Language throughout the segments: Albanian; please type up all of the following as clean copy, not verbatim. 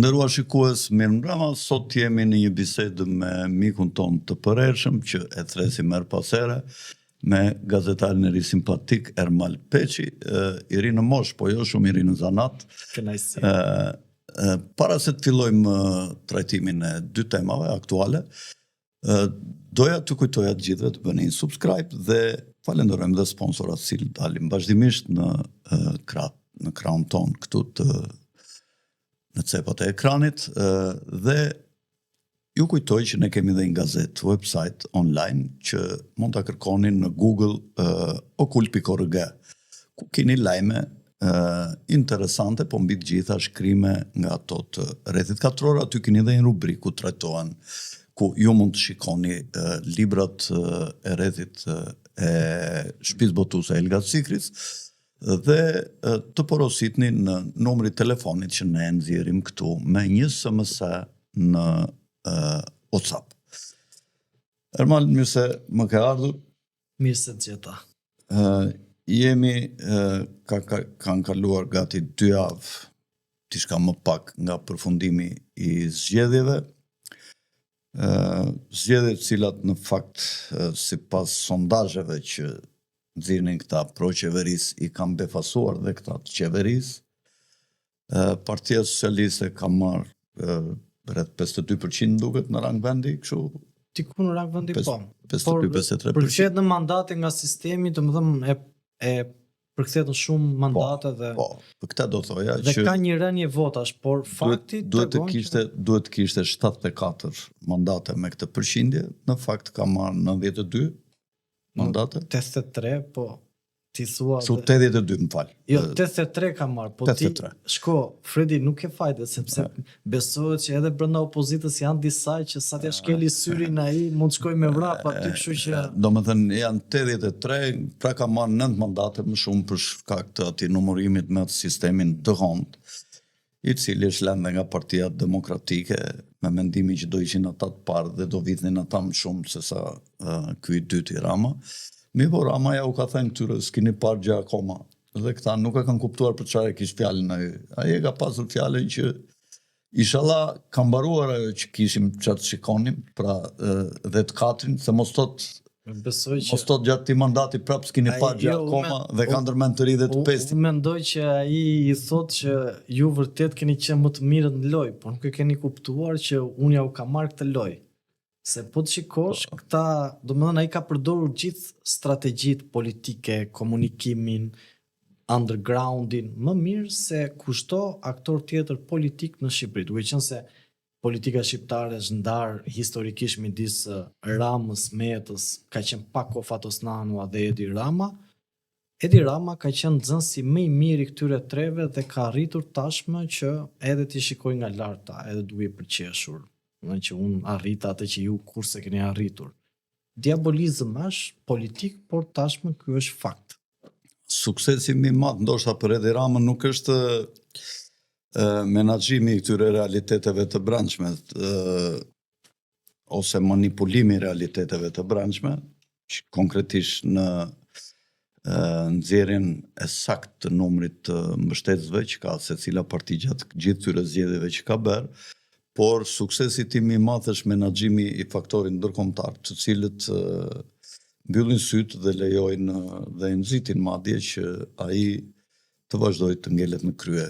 Të nderuar shikues, mirëmbrëma, sot jemi në një bisedë me mikun ton të përhershëm që e thresim her pas here, me gazetarin e ri simpatik Ermal Peçi, i ri në moshë, po jo shumë i ri në zanat. Kënaqësi. Para se të fillojmë trajtimin e dy temave aktuale, doja të kujtoja të gjithëve të bëni subscribe dhe falenderojmë dhe sponsorat si dalim vazhdimisht në krahun ton këtu në cepat e ekranit, dhe ju kujtoj që ne kemi dhe një gazet, website online që mund ta kërkoni në Google okul.org, ku keni lajme interesante, po mbi të gjitha shkrime nga ato të rrethit 4 orë. Aty keni dhe një rubrikë ku trajtohen, ku ju mund të shikoni librat e rrethit e shtëpisë botuese Elga Sikris, dhe të porositni në numrin e telefonit që ne nxjerrim këtu me një SMS në WhatsApp. Ermal, mirë se më ke ardhur. Mirë se të gjeta. Jemi, kanë kaluar gati 2 javë, diçka më pak nga përfundimi i zgjedhjeve. Zgjedhjet cilat në fakt, sipas sondazheve që nxirrin këta pro-qeverisë, i kanë befasuar dhe këta të qeverisë. Partia Socialiste ka marrë rreth 52% duket në rang vendi, kështu. Diku në rang vendi po. 52-53%. Përkthehet në mandate nga sistemi, domethënë e përkthehet në shumë mandate dhe Po, për këtë do thoja dhe që ka një rënje votash, por fakti duhet të kishte 74 mandate me këtë përqindje, në fakt ka marrë 92 mandate. 83, po ti thua... Su 82, më fal. Jo, 83 ka marrë, po 83. Ti, shko, Fredi, nuk e fajte, sepse besohet që edhe brenda opozitës janë disa që sa t'ja shkeli syrin ai mund shkoj me vrap aty, kështu që... Do më thënë, janë 83, pra ka marrë 9 mandate më shumë për shkak të atij numërimit me atë sistemin të hond, i cili është lënë nga Partia Demokratike, me mendimin që do ishin ata të parë dhe do vitnin ata më shumë se sa ky i dyti Rama. Po Rama ja u ka thënë këtyre, s'keni parë gjë akoma. Dhe këta nuk e kanë kuptuar për çfarë kishte fjalën ai. Ai e ka pasur fjalën që inshallah ka mbaruar ajo që kishim çat shikonim, pra dhe të katrin, se mos tot gjatë ti mandati prap s'keni parë gjë akoma dhe ka ndërmend të ri dhe të pestë. Unë mendoj që ai i thotë që ju vërtet keni qenë më të mirët në lojë, por nuk e keni kuptuar që unë ja u ka marrë këtë lojë. Se po të shikosh, këta, domethënë ai ka përdorur gjithë strategjitë politike, komunikimin, undergroundin, më mirë se kushto aktor tjetër politik në Shqipëri. Duke qenë se politika shqiptare është ndarë historikisht midis Ramës, Metës, ka qenë pak Kofatos Nanua dhe Edi Rama. Edi Rama ka qenë nxënësi më i mirë i këtyre treve dhe ka arritur tashmë që edhe ti shikoj nga larta, edhe duke i përqeshur. Në që unë arrita atë që ju kurse keni arritur. Diabolizëm është politik, por tashmë ky është fakt. Suksesi më i madh ndoshta për Edi Ramën nuk është menaxhimi i këtyre realiteteve të brendshme, ose manipulimi i realiteteve të brendshme, që konkretisht në nxjerrjen e saktë të numrit të mbështetësve që ka secila parti gjatë gjithë këtyre zgjedhjeve që ka bërë, por suksesi tim i madh është menaxhimi i faktorit ndërkombëtar, të cilët mbyllin sytë dhe lejojnë dhe nxitin madje që ai të vazhdojë të ngelet në krye.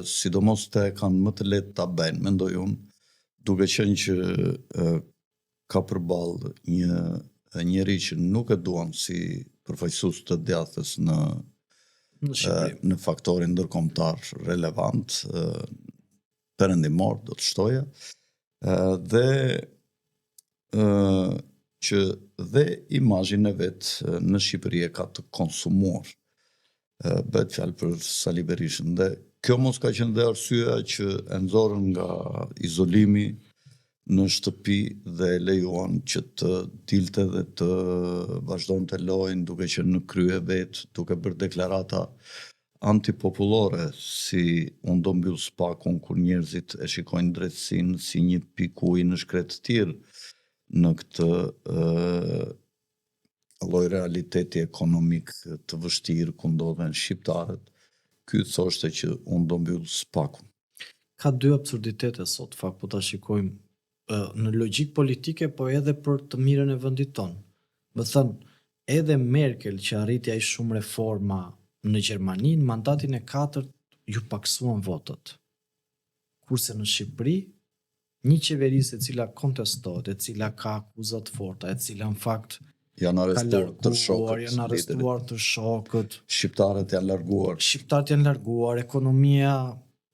Sidomos te kanë më të lehtë ta bëjnë, mendoj unë, duke qenë që ka përballë një njeri që nuk e duan si përfaqësues të djathtas në faktorin ndërkombëtar relevant, perëndimor, do të shtoja, dhe që dhe imazhin e vet në Shqipëri e ka të konsumuar. Bëhet fjalë për Sali Berishën, dhe kjo mos ka qenë dhe arsyeja që e nxorën nga izolimi në shtëpi dhe e lejuan që të dilte dhe të vazhdonte lojën duke qenë në krye vet, duke bërë deklarata antipopullore, si unë do mbyll spakun kur njerëzit e shikojnë drejtësinë si një pikë uji në shkret të tir në këtë lloj realiteti ekonomik të vështirë ku ndodhen shqiptarët. Ky thoshte që unë do mbyll spakun. ka dy absurditete sot, fakt, po ta shikojmë në logjik politike, po edhe për të mirën e vendit tonë. Më thënë, edhe Merkel që arriti aq shumë reforma në Gjermani, në mandatin e 4 ju paksuan votat. Kurse në Shqipëri, një qeverisë e cila kontestohet, e cila ka akuza të forta, e cila në fakt janë ka arrestuar të larguar, shokët. janë arrestuar të shokët, Shqiptarët janë larguar. shqiptarët janë larguar, ekonomia,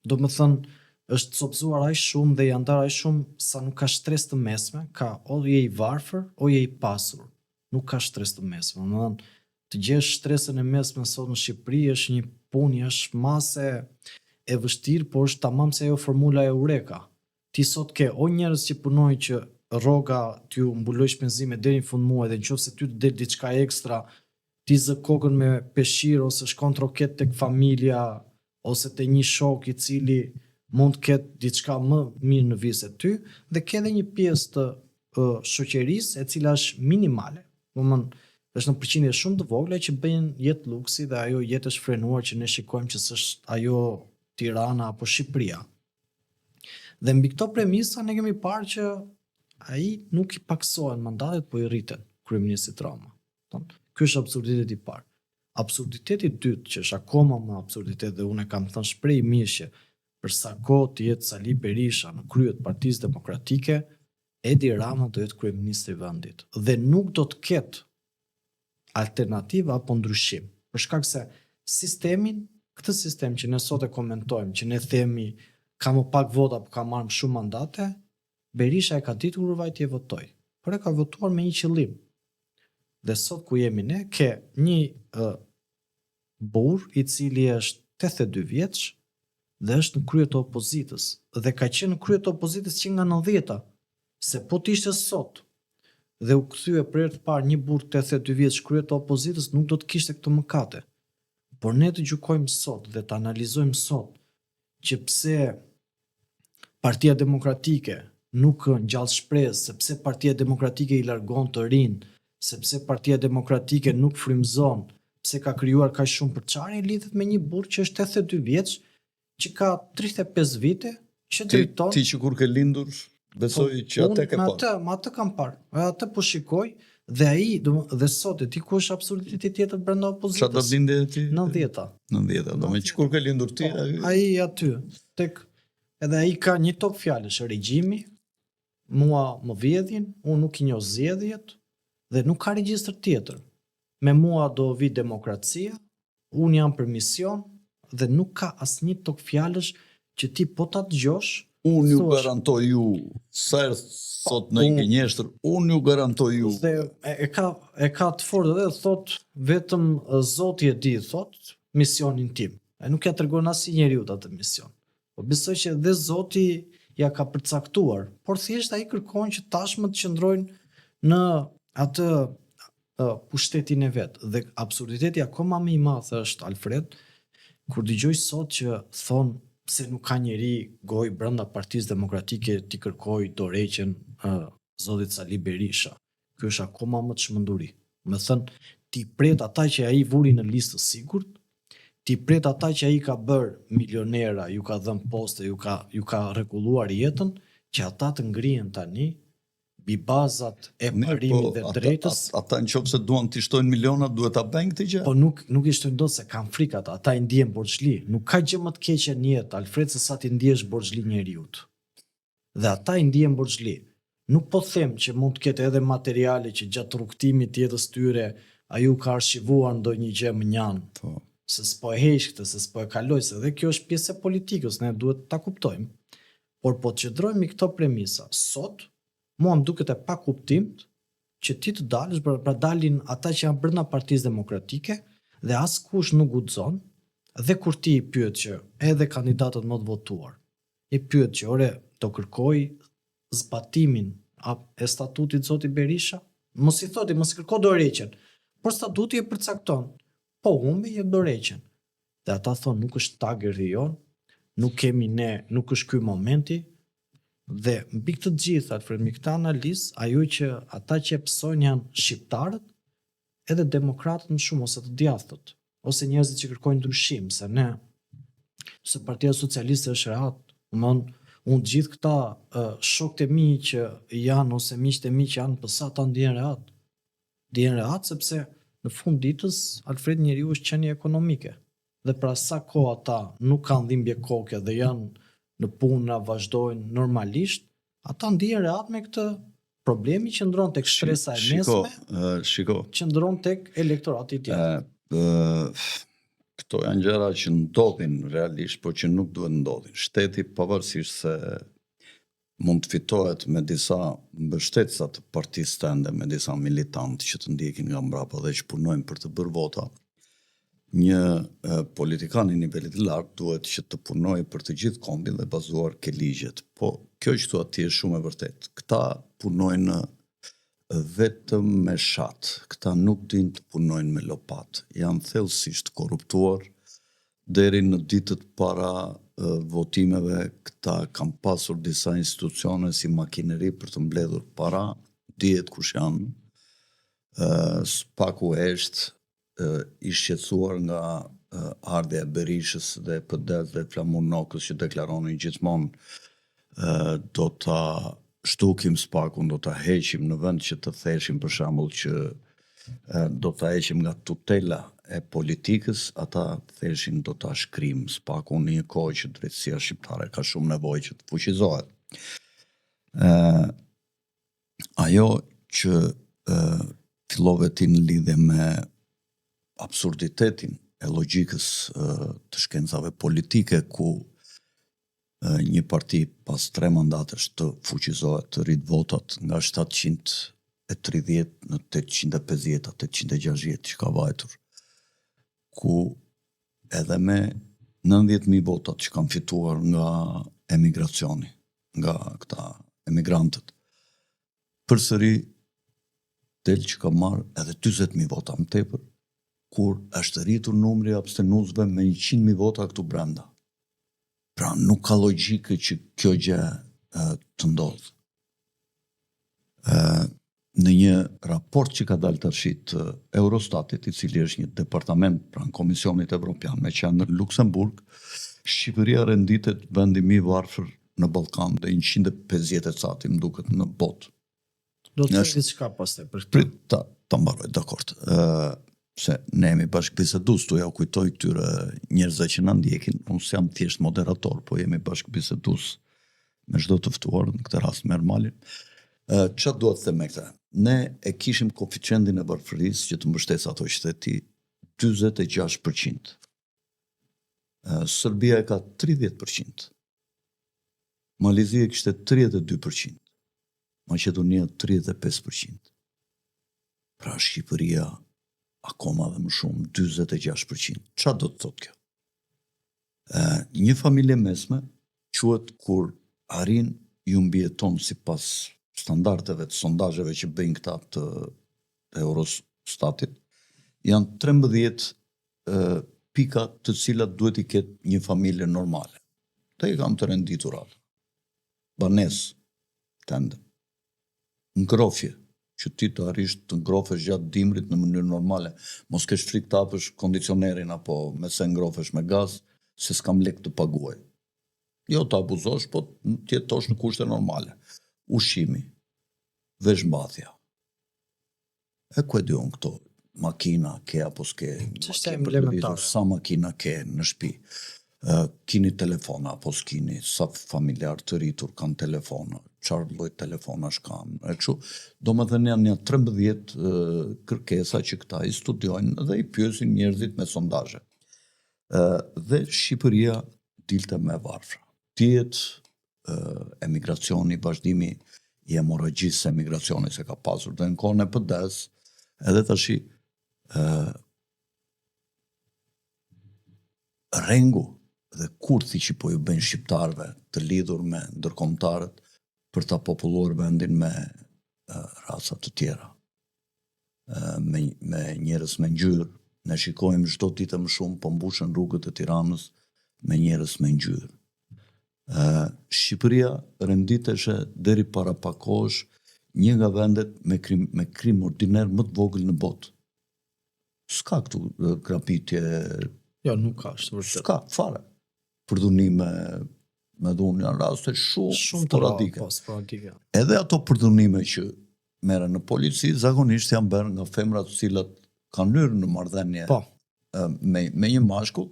do më thënë, është copëzuar aq shumë dhe janë ndarë aq shumë sa nuk ka stres të mesme, ka o je i varfër, o je i pasur. Nuk ka stres të mesme. Më thënë, të gjesh stresën e mesme sot në Shqipëri është një punë, është mase e vështirë, por është tamam se ajo formula e Eureka. Ti sot ke o njerëz që punojnë që rroga t'ju mbuloj shpenzime deri në fund muaj dhe nëse ty të del diçka ekstra, ti zë kokën me peshqir ose shkon troket tek familja ose te një shok i cili mund të ketë diçka më mirë në vizë se ty, dhe ke edhe një pjesë të shoqërisë e cila është minimale. Domethënë, është në përqindje shumë të vogla që bëjnë jetë luksi dhe ajo jetë është frenuar që ne shikojmë që s'është ajo Tirana apo Shqipëria. Dhe mbi këto premisa ne kemi parë që ai nuk i paksohen mandatet, po i rriten kryeministit Rama. Ky është absurditeti i parë. Absurditeti i dytë, që është akoma më absurditet dhe unë e kam thënë shprej mishje, për sa kohë të jetë Sali Berisha në krye të Partisë Demokratike, Edi Rama do jetë kryeministri i vendit dhe nuk do të ketë alternativë apo ndryshim. Për shkak se këtë sistem që ne sot e komentojmë, që ne themi ka më pak vota apo ka marrë shumë mandate, Berisha e ka ditur kur vajti e votoi, por e ka votuar me një qëllim. Dhe sot ku jemi ne, ke një burr i cili është 82 vjeç dhe është në krye të opozitës dhe ka qenë në krye të opozitës që nga 90-ta, se po të ishte sot dhe u kthye për herë të parë një burr 82 vjeç krye të opozitës, nuk do të kishte këto mëkate. Por ne të gjykojmë sot dhe të analizojmë sot që pse Partia Demokratike nuk ngjall shpresë, sepse Partia Demokratike i largon të rinë, sepse Partia Demokratike nuk frymëzon, pse ka krijuar kaq shumë përçarje, lidhet me një burr që është 82 vjeç, që ka 35 vite, që drejton. Ti që kur ke lindur, besoj që atë ke parë. Me atë kam parë. Atë po shikoj dhe ai dhe sot e di ku është absurditeti tjetër brenda opozitës. Çfarë do lindje ti? 90-ta. 90-ta. Do që kur ke lindur ti, ai aty tek edhe ai ka një tok fjalësh, regjimi, mua më vjedhin, unë nuk i njoh zgjedhjet dhe nuk ka regjistër tjetër. Me mua do vi demokracia, unë jam për mision dhe nuk ka asnjë tok fjalësh që ti po ta dëgjosh. Unë ju garantoj ju, sa sot në një gënjeshtër, unë ju garantoj ju. Dhe e ka të fortë dhe thot vetëm Zoti e di, thot misionin tim. E nuk ja tregon asnjë njeriu atë mision. Po besoj që dhe Zoti ja ka përcaktuar, por thjesht ai kërkon që tashmë të qëndrojnë në atë pushtetin e vet. Dhe absurditeti akoma më i madh është, Alfred, kur dëgjoj sot që thon pse nuk ka njeri goj brenda Partisë Demokratike ti kërkoj dorëheqjen zotit Sali Berisha. Ky është akoma më çmenduri. Me thënë, ti pret ata që ai vuri në listë sigurt, ti pret ata që ai ka bër milionera, ju ka dhënë poste, ju ka rregulluar jetën, që ata të ngrihen tani mbi bazat e parimit dhe drejtës. Ata nëse duan të shtojnë miliona, duhet ta bëjnë këtë gjë. Po nuk i shtojnë dot se kanë frikë ata i ndihen borxhli. Nuk ka gjë më të keqe në jetë, Alfred, se sa ti ndihesh borxhli njeriut. Dhe ata i ndihen borxhli. Nuk po them që mund të ketë edhe materiale që gjatë rrugtimit të jetës tyre aju ka archivuar ndonjë gjë më njan. Po. Se s'po e heq këtë, se s'po e kaloj, se dhe kjo është pjesë e politikës, ne duhet ta kuptojmë. Por po të qëndrojmë i këto premisa sot, mua më duket e pa kuptim që ti të dalësh, pra dalin ata që janë brenda Partisë Demokratike dhe askush nuk guxon, dhe kur ti i pyet që edhe kandidatët më të votuar, i pyet që ore do kërkoj zbatimin e statutit zoti Berisha, mos i kërko dorëheqjen, por statuti e përcakton, po humbi jep dorëheqjen. Dhe ata thonë nuk është tagëri jon, nuk kemi ne, nuk është ky momenti. Dhe mbi këtë gjithë, Alfred, mbi këtë analizë, ajo që ata që psojnë janë shqiptarët, edhe demokratët më shumë, ose të djathtët, ose njerëzit që kërkojnë ndryshim, se Partia Socialiste është rehat, Unë gjithë këta shokët e mi që janë ose miqtë e mi që janë pësa ta ndihen rehat. Ndihen rehat sepse në fund ditës Alfred njeriu është qenie ekonomike. Dhe pra sa kohë ata nuk kanë dhimbje koke dhe janë në puna, vazhdojnë normalisht, ata ndihen rehat me këtë problemi që ndron tek stresa e mesme, që ndron tek elektorati tjetër. Këto janë gjëra që ndodhin realisht, por që nuk duhet ndodhin. Shteti, pavarësisht se mund të fitohet me disa mbështetësa të partisë tënde, me disa militantë që të ndjekin nga mbrapa dhe që punojnë për të bërë vota, një politikan i nivelit lartë duhet që të punojë për të gjithë kombin dhe bazuar ke ligjet. Po kjo që thua ti është shumë e vërtet. Këta punojnë vetëm me shat. Këta nuk din të punojnë me lopat. Janë thellësisht korruptuar. Deri në ditët para votimeve, këta kanë pasur disa institucione si makineri për të mbledhur para, dihet kush janë. Spaku Esht i shqetësuar nga ardhja e Berishës dhe PD-s dhe Flamur Nokës që deklaronin gjithmonë do ta shtukim Spakun, do ta heqim në vend që të theshim për shembull që do ta heqim nga tutela e politikës, ata theshin do ta shkrim Spakun në një kohë që drejtësia shqiptare ka shumë nevojë që të fuqizohet. Ajo që fillove ti në lidhje me absurditetin e logjikës të shkencave politike ku një parti pas 3 mandatesh të fuqizohet, të rrit votat nga 730 në 850, 860 që ka vajtur, ku edhe me 90.000 votat që kanë fituar nga emigracioni, nga këta emigrantët, përsëri del që ka marrë edhe 40.000 vota më tepër, kur është rritur numri abstenusve me 100.000 vota këtu brenda. Pra nuk ka logjike që kjo gjë të ndodhë. Në një raport që ka dalë tash të Eurostatit, i cili është një departament pranë Komisionit Evropian me qendër në Luksemburg, Shqipëria renditet vendi më i varfër në Ballkan dhe 150 cati më duket në botë. Do të thënë diçka pastaj për këtë. Ta mbaroj, dakord. Se ne jemi bashkëbisedues, tu ja u kujtoj këtyre njerëzve që na ndjekin, unë jam thjesht moderator, po jemi bashkëbisedues me çdo të ftuar, në këtë rast me Ermalin. Çfarë duhet të them me këtë? Ne e kishim koeficientin e varfërisë që të mbështesë ato që the ti 46%. Serbia e ka 30%. Malizia kishte 32%. Maqedonia 35%. Pra Shqipëria akoma dhe më shumë 46%. Çfarë do të thotë kjo? Një familje mesme quhet kur arrin ju mbijeton sipas standardeve të sondazheve që bëjnë këta të Eurostatit, janë 13 pika të cilat duhet i ketë një familje normale. Te i kam të renditur atë. Banesë, tende. Ngrofje, që ti të arrish të ngrofesh gjatë dimrit në mënyrë normale, mos kesh frikë të hapësh kondicionerin apo me se ngrofesh me gaz, se s'kam lek të paguaj. Jo të abuzosh, po të jetosh në kushte normale. Ushqimi, veshmbathja. E ku e di unë këto? Makina ke apo s'ke? Sa makina ke në shtëpi? Kini telefona apo s'kini? Sa familjar të rritur kanë telefona? Çfarë lloj telefonash kanë? E kështu, domethënë janë 13 kërkesa që këta i studiojnë dhe i pyesin njerëzit me sondazhe. Dhe Shqipëria dilte me varfra. Dihet emigracioni, vazhdimi i hemorragjisë së emigracionit se ka pasur dhe në kohën e PD-s, edhe tash rengu dhe kurthi që po ju bëjnë shqiptarëve të lidhur me ndërkombëtarët për ta populluar vendin me raca të tjera, me njerëz me ngjyrë. Ne shikojmë çdo ditë më shumë po mbushen rrugët e Tiranës me njerëz me ngjyrë. Shqipëria renditeshe deri para pak kohësh një nga vendet me krim ordiner më të vogël në botë. S'ka këtu grabitje. Jo, nuk ka, është vërtet. S'ka fare. Përdhunime me dhunë janë raste shumë Shumë të sporadike. Po, sporadike. Edhe ato përdhunime që merren në polici zakonisht janë bërë nga femra të cilat kanë hyrë në marrëdhënie Po, me një mashkull,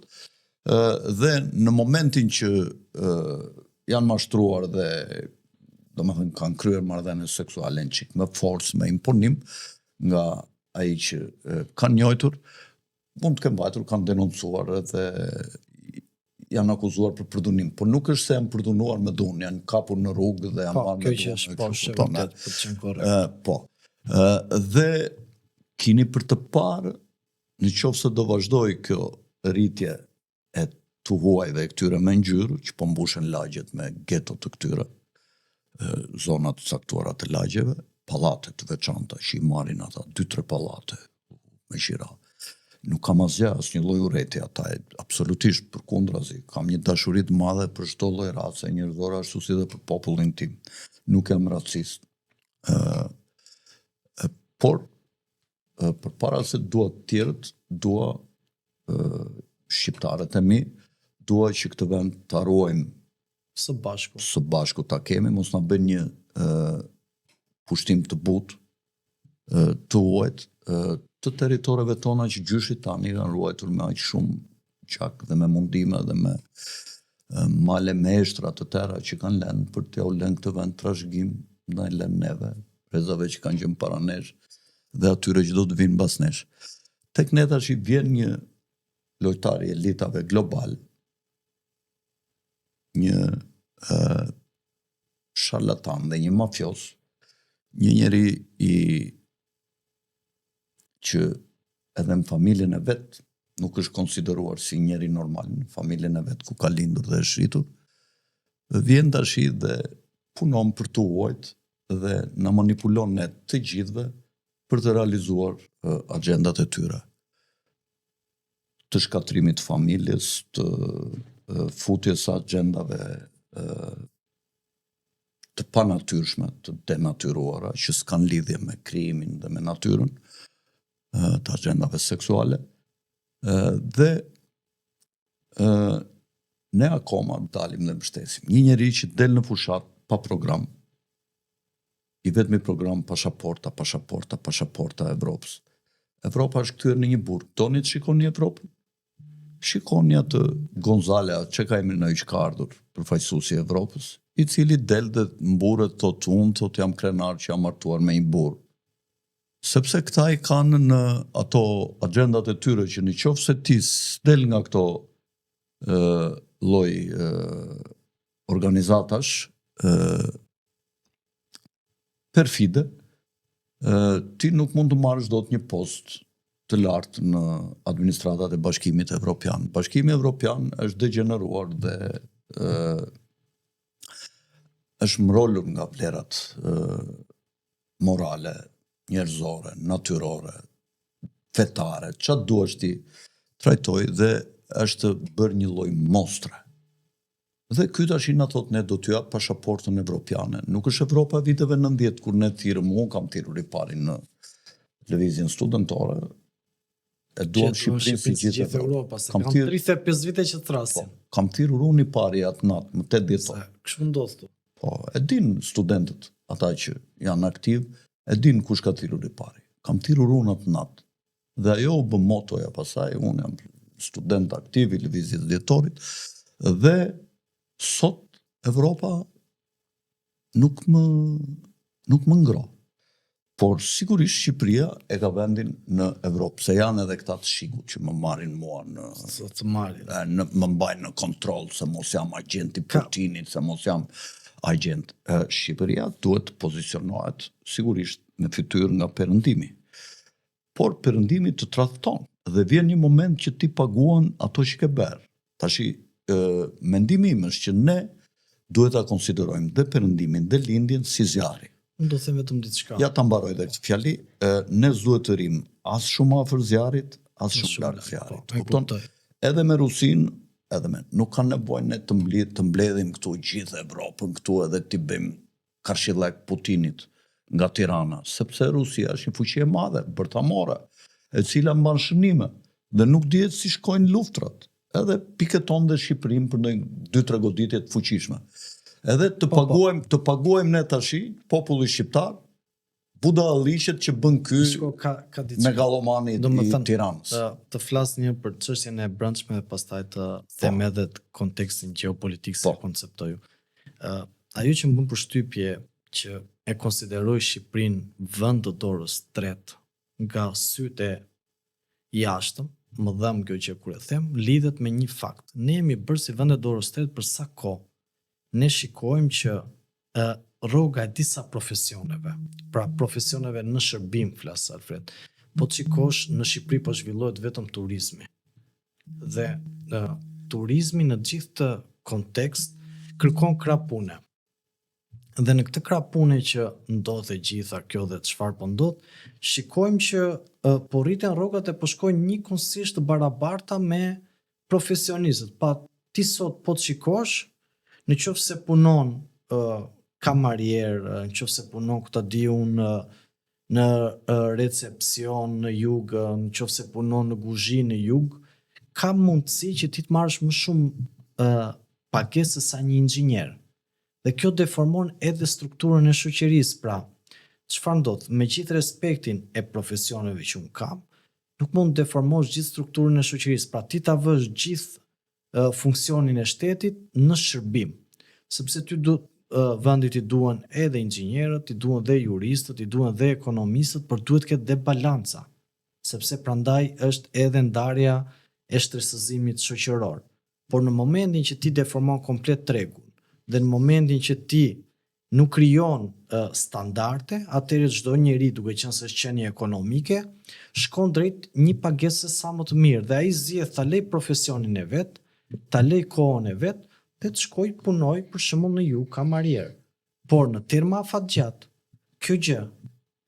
dhe në momentin që janë mashtruar dhe domethënë kanë kryer marrëdhënie seksuale në çik me forcë, me imponim nga ai që kanë njohur, mund të kenë mbajtur, kanë denoncuar dhe janë akuzuar për përdhunim, por nuk është se janë përdhunuar me dhunë, janë kapur në rrugë dhe janë marrë me kjo që dhunë. është po vërtet për të qenë korrekt. Po. Dhe kini për të parë, në qoftë se do vazhdoj kjo rritje e të huajve e këtyre me ngjyrë, që po mbushen lagjet me geto të këtyre, zonat caktuara të lagjeve, pallate të veçanta, që i marrin ata 2-3 pallate me qira. Nuk kam asgjë, asnjë lloj urrëti ata, absolutisht përkundrazi. Kam një dashuri të madhe për çdo lloj race njerëzore, ashtu si dhe për popullin tim. Nuk jam racist. Por përpara se dua të tjerët, dua shqiptarët e mi, dua që këtë vend ta ruajmë Së bashku. së bashku ta kemi, mos na bën një pushtim të butë, të huajt, të territoreve tona që gjyshit tani kanë ruajtur me aq shumë qak dhe me mundime dhe me male meshtra të tëra që kanë lënë për t'ja u lënë këtë vend trashëgim, ndaj lënë neve, prezave që kanë qenë para nesh dhe atyre që do të vinë mbas nesh. Tek ne tash i vjen një lojtar i elitave global, një sharlatan dhe një mafios, një njeri që edhe në familjen e vet nuk është konsideruar si njeri normal në familjen e vet ku ka lindur dhe është rritur, vjen tash dhe punon për të huajt dhe na manipulon ne të gjithëve për të realizuar agendat e tyre. Të shkatrimit të familjes, të futjes së agendave të panatyrshme, të denatyruara, që s'kan lidhje me krijimin dhe me natyrën, të agendave seksuale, dhe ne akoma dalim dhe mbështesim. Një njeri që del në fushat pa program, i vetmi program pasaporta e Evropës. Evropa është kthyer në një burg. Doni të shikoni Evropën? Shikoni atë Gonzalea, që ka emrin ai që ka ardhur përfaqësuesi i Evropës, i cili del dhe mburret thot jam krenar që jam martuar me një burr. Sepse këta i kanë në ato agendat e tyre që në qoftë se ti del nga këto lloj organizatash perfide, ti nuk mund të marrësh dot një post të lartë në administratat e Bashkimit Evropian. Bashkimi Evropian është degeneruar dhe është mbrolur nga vlerat morale, njerëzore, natyrore, fetare, çfarë duash ti trajtoj dhe është bërë një lloj mostre. Dhe ky tash na thot ne do t'ja pasaportën evropiane. Nuk është Evropa e viteve 90 kur ne thirrëm, unë kam thirrur i parin në lëvizjen studentore. E duam Shqipërinë si gjithë Europa, se kam 35 vite që thrasin. Kam thirrur unë i pari atë natë, më 80 orë. Kështu ndodh këtu. Po, e din studentët, ata që janë aktiv, e din kush ka thirrur i pari. Kam thirrur unë atë natë. Dhe ajo u bë motoja pasaj, unë jam student aktiv i lëvizjes djetorit, dhe sot Evropa nuk më ngro. Por sigurisht Shqipëria e ka vendin në Evropë, se janë edhe këta të shiku që më marrin mua më mbajnë në kontroll, se mos jam agent i Putinit, se mos jam agent. Shqipëria duhet të pozicionohet sigurisht me fytyrë nga perëndimi. Por perëndimi të tradhton dhe vjen një moment që ti paguan ato që ke bërë. Tashi mendimi im është që ne duhet ta konsiderojmë dhe perëndimin dhe lindjen si zjarri. Unë do të them vetëm diçka. Ja ta mbaroj dhe këtë fjali, ne s'duhet të rrim as shumë afër zjarrit, as shumë larg zjarrit. Kupton? Edhe me Rusin, nuk kanë nevojë ne të mbledhim këtu gjithë Evropën këtu edhe ti bëjmë karshillak Putinit nga Tirana, sepse Rusia është një fuqi e madhe bërtamore, e cila mban shënime dhe nuk dihet si shkojnë luftrat. edhe pikët tonë dhe Shqipërinë për ndonjë 2-3 goditje të fuqishme. Edhe të paguajmë ne tashi, populli shqiptar, budalliqet që bën ky megalomani i Tiranës. Të flas një për çështjen e brendshme dhe pastaj të them edhe kontekstin gjeopolitik se konceptoju. Ajo që më bën përshtypje që e konsideroj Shqipërinë vend të dorës tretë nga sytë e jashtëm, më dhëm kjo që kur e them, lidhet me një fakt. Ne jemi bërë si vend të dorës tretë për sa kohë. Ne shikojmë që rroga e disa profesioneve, pra profesioneve në shërbim, flas Alfred, po të shikosh në Shqipëri po zhvillohet vetëm turizmi. Dhe turizmi në gjithë të kontekst kërkon krah pune. Dhe në këtë krah pune që ndodh e gjitha kjo dhe çfarë po ndodh, shikojmë që po rriten rrogat e po shkojnë njëkohësisht të barabarta me profesionistët. Pa ti sot po të shikosh, në qoftë se punon kamarier, në qoftë se punon këta di unë në recepcion në jug, në qoftë se punon në kuzhinë në jug, ka mundësi që ti të marrësh më shumë pagesë se sa një inxhinier. Dhe kjo deformon edhe strukturën e shoqërisë. Pra, çfarë ndodh? Me gjithë respektin e profesioneve që unë kam, nuk mund të deformosh gjithë strukturën e shoqërisë. Pra, ti ta vësh gjithë funksionin e shtetit në shërbim. Sepse ty vendit i duan edhe inxhinierët, i duan dhe juristët, i duan dhe ekonomistët, por duhet këtë dhe balanca. Sepse prandaj është edhe ndarja e shtresëzimit shoqëror. Por në momentin që ti deformon komplet tregun, dhe në momentin që ti nuk krijon standarde, atëherë çdo njeri, duke qenë se është qenie ekonomike, shkon drejt një pagese sa më të mirë dhe ai zgjedh ta lej profesionin e vet, ta lej kohën e vet dhe të shkoj punoj për shembull në jug kamarier. Por në terma afatgjat, kjo gjë,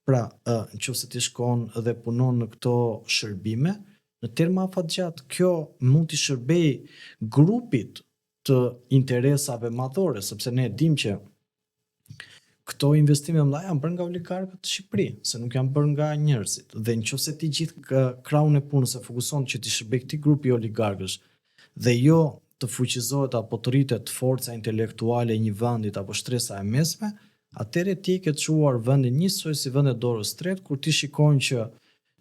pra nëse ti shkon dhe punon në këto shërbime, në terma afatgjat, kjo mund të shërbej grupit të interesave madhore, sepse ne dim që këto investime mëdha janë bërë nga oligarkët të Shqipërisë, se nuk janë bërë nga njerëzit. Dhe nëse ti gjithë krahun e punës e fokuson që ti shërbej këtij grupi oligarkësh dhe jo të fuqizohet apo të rritet forca intelektuale e një vendit apo shtresa e mesme, atëherë ti ke çuar vendin njësoj si vend e dorës tretë, kur ti shikon që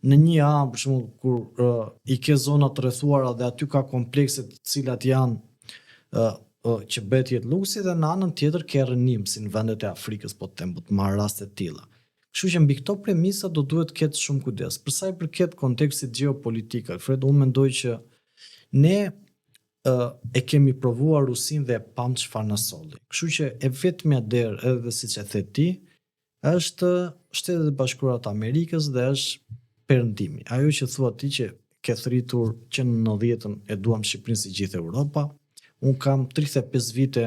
në një anë, për shembull, kur i ke zona të rrethuara dhe aty ka komplekse të cilat janë që bëhet jetë luksi, dhe në anën tjetër ke rënim, si në vendet e Afrikës, po të them, po të marr raste të tilla. Kështu që mbi këto premisa do duhet të ketë shumë kujdes. Për sa i përket kontekstit gjeopolitik, Alfred, unë mendoj që ne e kemi provuar Rusin dhe e pam çfarë na solli. Kështu që e vetmja derë, edhe siç e the ti, është Shtetet e Bashkuara të Amerikës dhe është perëndimi. Ajo që thua ti që ke thritur që në 90-ën e duam Shqipërinë si gjithë Europa. Unë kam 35 vite,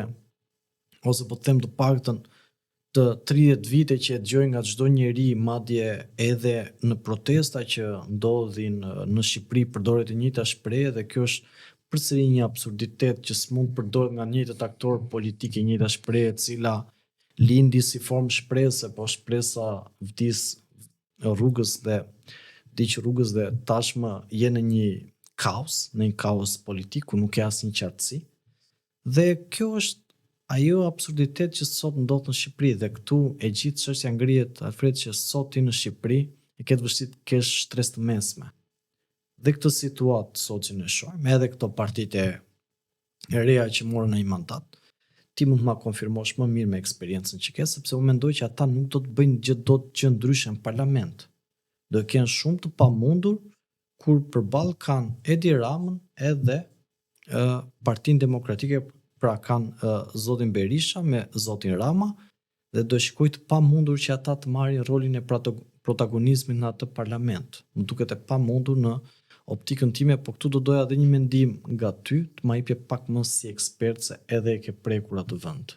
ose po të them të paktën të 30 vite që e dëgjoj nga çdo njeri, madje edhe në protesta që ndodhin në Shqipëri përdoret e njëjta shprehje dhe kjo është përsëri një absurditet që s'mund përdoret nga njëjtët aktorë politikë, njëjta shprehje e cila lindi si formë shpresë, po shpresa vdis rrugës dhe tashmë je në një kaos politik ku nuk ka asnjë qartësi. Dhe kjo është ajo absurditet që sot ndodh në Shqipëri, dhe këtu e gjithë çështja ngrihet, Alfred, që sot ti në Shqipëri e ke të vështirë të kesh stres të mesme. Dhe këtë situatë sot që ne shohim, edhe këto partitë e reja që morën në një mandat, ti mund të ma konfirmosh më mirë me eksperiencën që ke, sepse unë mendoj që ata nuk do të bëjnë gjë ndryshe në parlament. Do të kenë shumë të pamundur kur përballë kanë Edi Ramën edhe Partinë Demokratike, pra kanë zotin Berisha me zotin Rama, dhe do shikoj të pamundur që ata të marrin rolin e protagonizmit në atë parlament. Më duket e pamundur në optikën time, po këtu do doja edhe një mendim nga ty, të ma jepje pak më si ekspert, se edhe e ke prekur atë vend.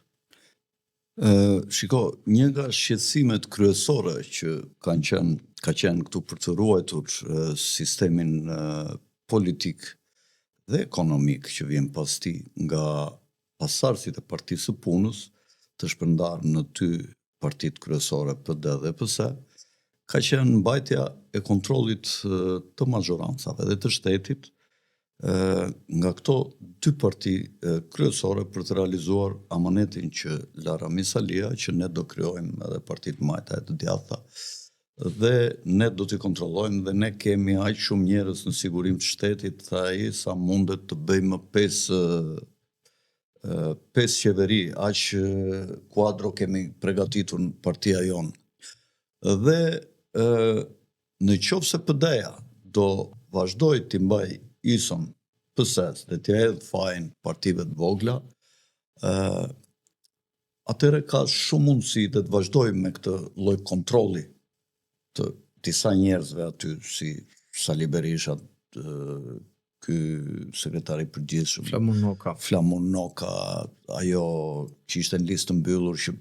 Shiko, një nga shqetësimet kryesore që ka qenë këtu për të ruajtur sistemin politik dhe ekonomik që vjen pas ti nga pasardhësit e Partisë së Punës, të shpërndarë në 2 partitë kryesore, PD dhe PS, ka qenë mbajtja e kontrollit të mazhorancave dhe të shtetit nga këto dy parti kryesore për të realizuar amanetin që la Rami Salia, që ne do krijojmë edhe partit majta e të djatha, dhe ne do t'i kontrollojmë dhe ne kemi aq shumë njerëz në sigurim të shtetit sa mundet të bëjmë pesë qeveri, aq kuadro kemi përgatitur në partia jonë. Dhe në qoftë se PD-ja do vazhdoj t'i mbaj ISO-n pëses dhe t'ja edhë fajin partive të vogla, atëre ka shumë mundësi dhe të vazhdoj me këtë lloj kontrolli të disa njerëzve aty, si Sali Berisha, ky sekretari i përgjithshëm, Flamur Noka, ajo që ishte në listë mbyllur që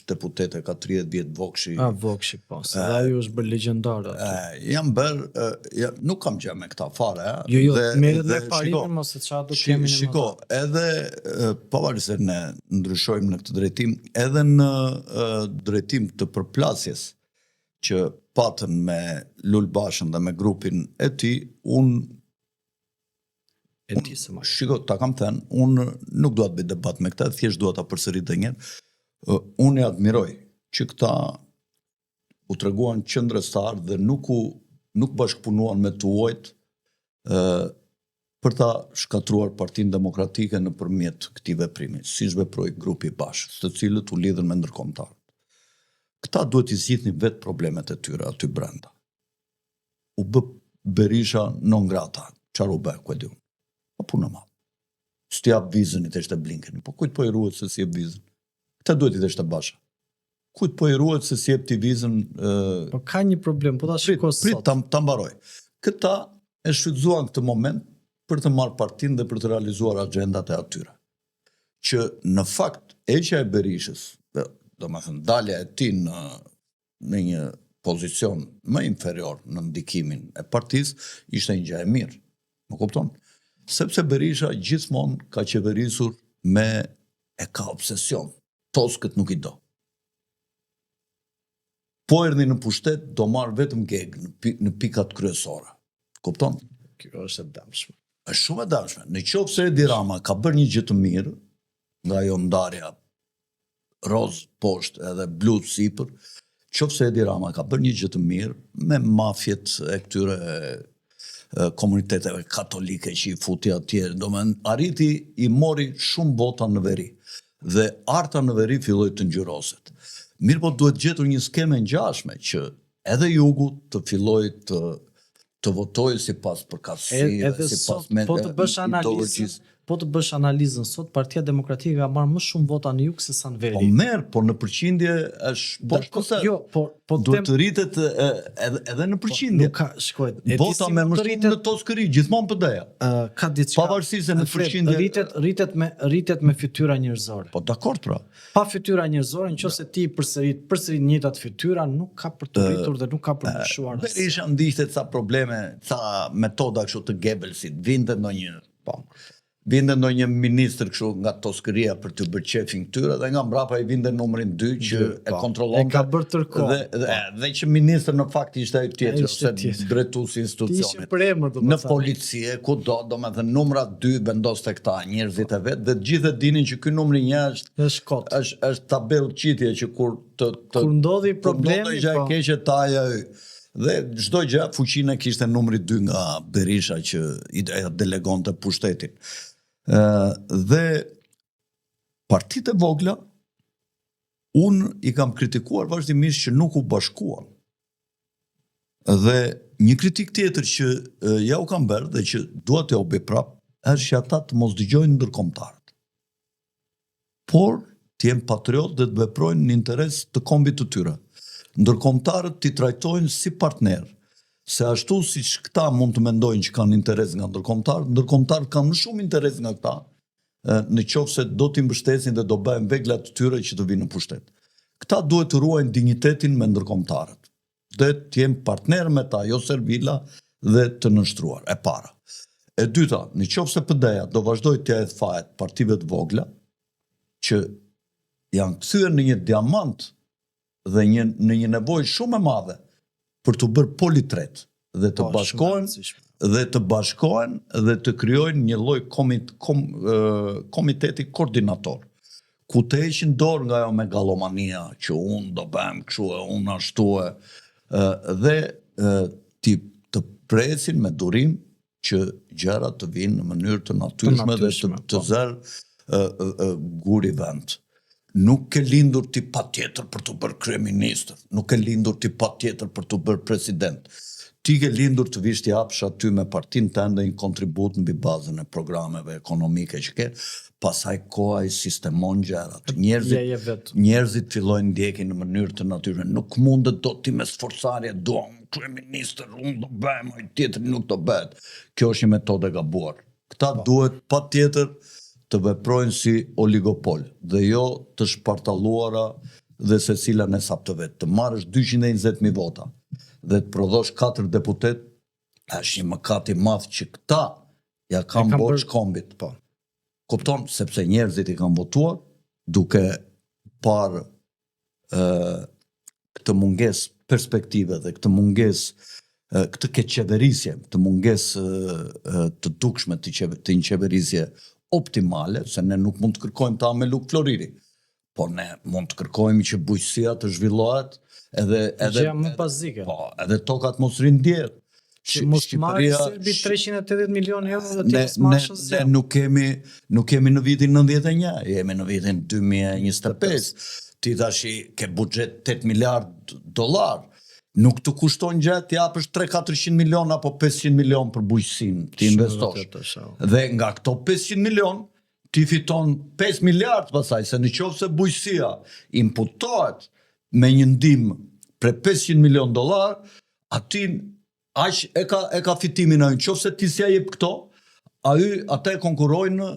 deputete ka 30 vjet Vokshi. Vokshi, po. Se dhe ajo është bërë legjendare. Jam bërë, nuk kam gjë me këta fare. Jo, merret me parimin, mos se çfarë do kemi në shiko, edhe pavarësisht se ne ndryshojmë në këtë drejtim, edhe në drejtim të përplasjes që patën me Lul Bashën dhe me grupin e tij, shiko, ta kam thënë, unë nuk dua të bëj debat me këta, thjesht dua ta përsërit edhe një herë. Unë e admiroj që këta u treguan qëndrëstar dhe nuk bashkëpunuan me tuajt për ta shkatruar Partinë Demokratike nëpërmjet këtij veprimi, siç veproi grupi i Bashës, të cilët u lidhen me ndërkombëtarët. Këta duhet i zgjidhnin vetë problemet e tyre aty brenda. U bë Berisha non grata, çfarë u bë, ku e di unë. Po punë madhe. S'ti jap vizën i theshtë Blinkeni, po kujt po i ruhet se si jep vizën? Këta duhet i theshtë Basha. Kujt po i ruhet se si jep ti vizën? Po ka një problem, po ta shikoj sot. Prit ta mbaroj. Këta e shfrytzuan këtë moment për të marrë partinë dhe për të realizuar agjendat e atyre. Që në fakt eqja e Berishës, domethënë dalja e tij në një pozicion më inferior në ndikimin e partisë ishte një gjë e mirë. Më kupton? Sepse Berisha gjithmonë ka qeverisur ka obsesion. Toskët nuk i do. Po erdhi në pushtet, do marrë vetëm geg në pikat kryesore. Kupton? Kjo është e dëmshme. Është shumë e dëmshme. Në qoftë se Edi Rama ka bërë një gjë të mirë, nga ajo ndarja roz poshtë edhe blu sipër, qoftë se Edi Rama ka bërë një gjë të mirë me mafjet e këtyre komuniteteve katolike që i futi atje, arriti i mori shumë vota në veri. Dhe arta në veri filloi të ngjyroset. Mirë po duhet gjetur një skemë ngjashme që edhe jugu të fillojë të votojë sipas përkatësive, sipas metodologjisë. Po të bësh analizën sot, Partia Demokratike ka marrë më shumë vota në jug se sa në veri. Po merr, por në përqindje është poshtë. Jo, po duhet të rritet edhe në përqindje. Nuk ka, shkoj. Vota me më shumë në Toskëri, gjithmonë PD-ja. Ka diçka. Pavarësisht se në përqindje rritet me fytyra njerëzore. Po dakord pra. Pa fytyra njerëzore, nëse ti përsërit njëjtat fytyra, nuk ka për të rritur dhe nuk ka për të lëshuar. Berisha ndiqte ca probleme, ca metoda kështu të Goebbelsit, vinte ndonjë ministër kështu nga Toskëria për të bërë qefin këtyre dhe nga mbrapa i vinte numrin 2 që e kontrollonte. E ka bërë tërkohë. Dhe që ministër në fakt ishte ai tjetër, ose drejtuesi i institucionit. Në polici, kudo, domethënë numra 2 vendoste këta njerëzit e vet dhe të gjithë e dinin që ky numri 1 është tabellë qitje që kur ndodhi problemi, gjë e keqe taja ai. Dhe çdo gjë fuqinë kishte numri 2 nga Berisha që i delegonte pushtetin. Dhe partitë e vogla, unë i kam kritikuar vazhdimisht që nuk u bashkuan. Dhe një kritik tjetër që ja u kam bërë dhe që dua t'ja u bëj prap, është që ata të mos dëgjojnë ndërkombëtarët. Por të jenë patriot dhe të veprojnë në interes të kombit të tyre. Ndërkombëtarët t'i trajtojnë si partner, se ashtu si këta mund të mendojnë që kanë interes nga ndërkombëtarët kanë më shumë interes nga këta, në qoftë se do t'i mbështesin dhe do bëjnë vegla të tyre që të vinë në pushtet. Këta duhet të ruajnë dignitetin me ndërkombëtarët, dhe të jenë partner me ta, jo servila dhe të nënshtruar, e para. E dyta, në qoftë se PD-ja do vazhdoj t'ja hedhë fajet partive të vogla, që janë kthyer në një diamant dhe në një nevojë shumë e madhe për të bërë politret dhe të bashkohen dhe të krijojnë një lloj komiteti koordinator, ku të heqin dorë nga ajo megalomania që unë do bëjmë kështu e unë ashtu dhe të presin me durim që gjërat të vinë në mënyrë të natyrshme dhe të zërë guri vend. Nuk ke lindur ti patjetër për të bërë kryeminist, nuk ke lindur ti patjetër për të bërë president. Ti ke lindur të vish t'i japësh aty me partinë tënde një kontribut mbi bazën e programeve ekonomike që ke, pasaj koha i sistemon gjërat. Njerëzit fillojnë ndjekin në mënyrë të natyrshme. Nuk mundet do ti me sforcarje, do kryeministër, unë do bëjmë, ai tjetri nuk do bëhet. Kjo është një metodë e gabuar. Këta duhet patjetër të veprojnë si oligopol dhe jo të shpartalluara dhe secila në sap të vet. Të marrësh 220.000 vota dhe të prodhosh 4 deputet, është një mëkat i madh që këta ja kanë borx kombit. Kupton, sepse njerëzit i kanë votuar duke parë këtë mungesë perspektive dhe këtë mungesë, këtë keqeverisje, këtë mungesë të dukshme të një qeverisje optimale, se ne nuk mund të kërkojmë ta me Luk Floriri, por ne mund të kërkojmë që bujqësia të zhvillohet edhe tokat mos rinë djerë. Që mos marrë Serbi 380 milion euro dhe të marrë Ne nuk kemi në vitin 91, jemi në vitin 2025. Ti tashi ke buxhet 8 miliard dolar. Nuk të kushton gjë të japësh 300-400 milion apo 500 milion për bujqësinë ti investosh. Dhe nga këto 500 milion ti fiton 5 miliard pasaj, se në qoftë se bujqësia imputohet me një ndihmë për 500 milion dollar, aty aq e ka fitimin ai. Nëse ti s'ia jep këto, ata e konkurrojnë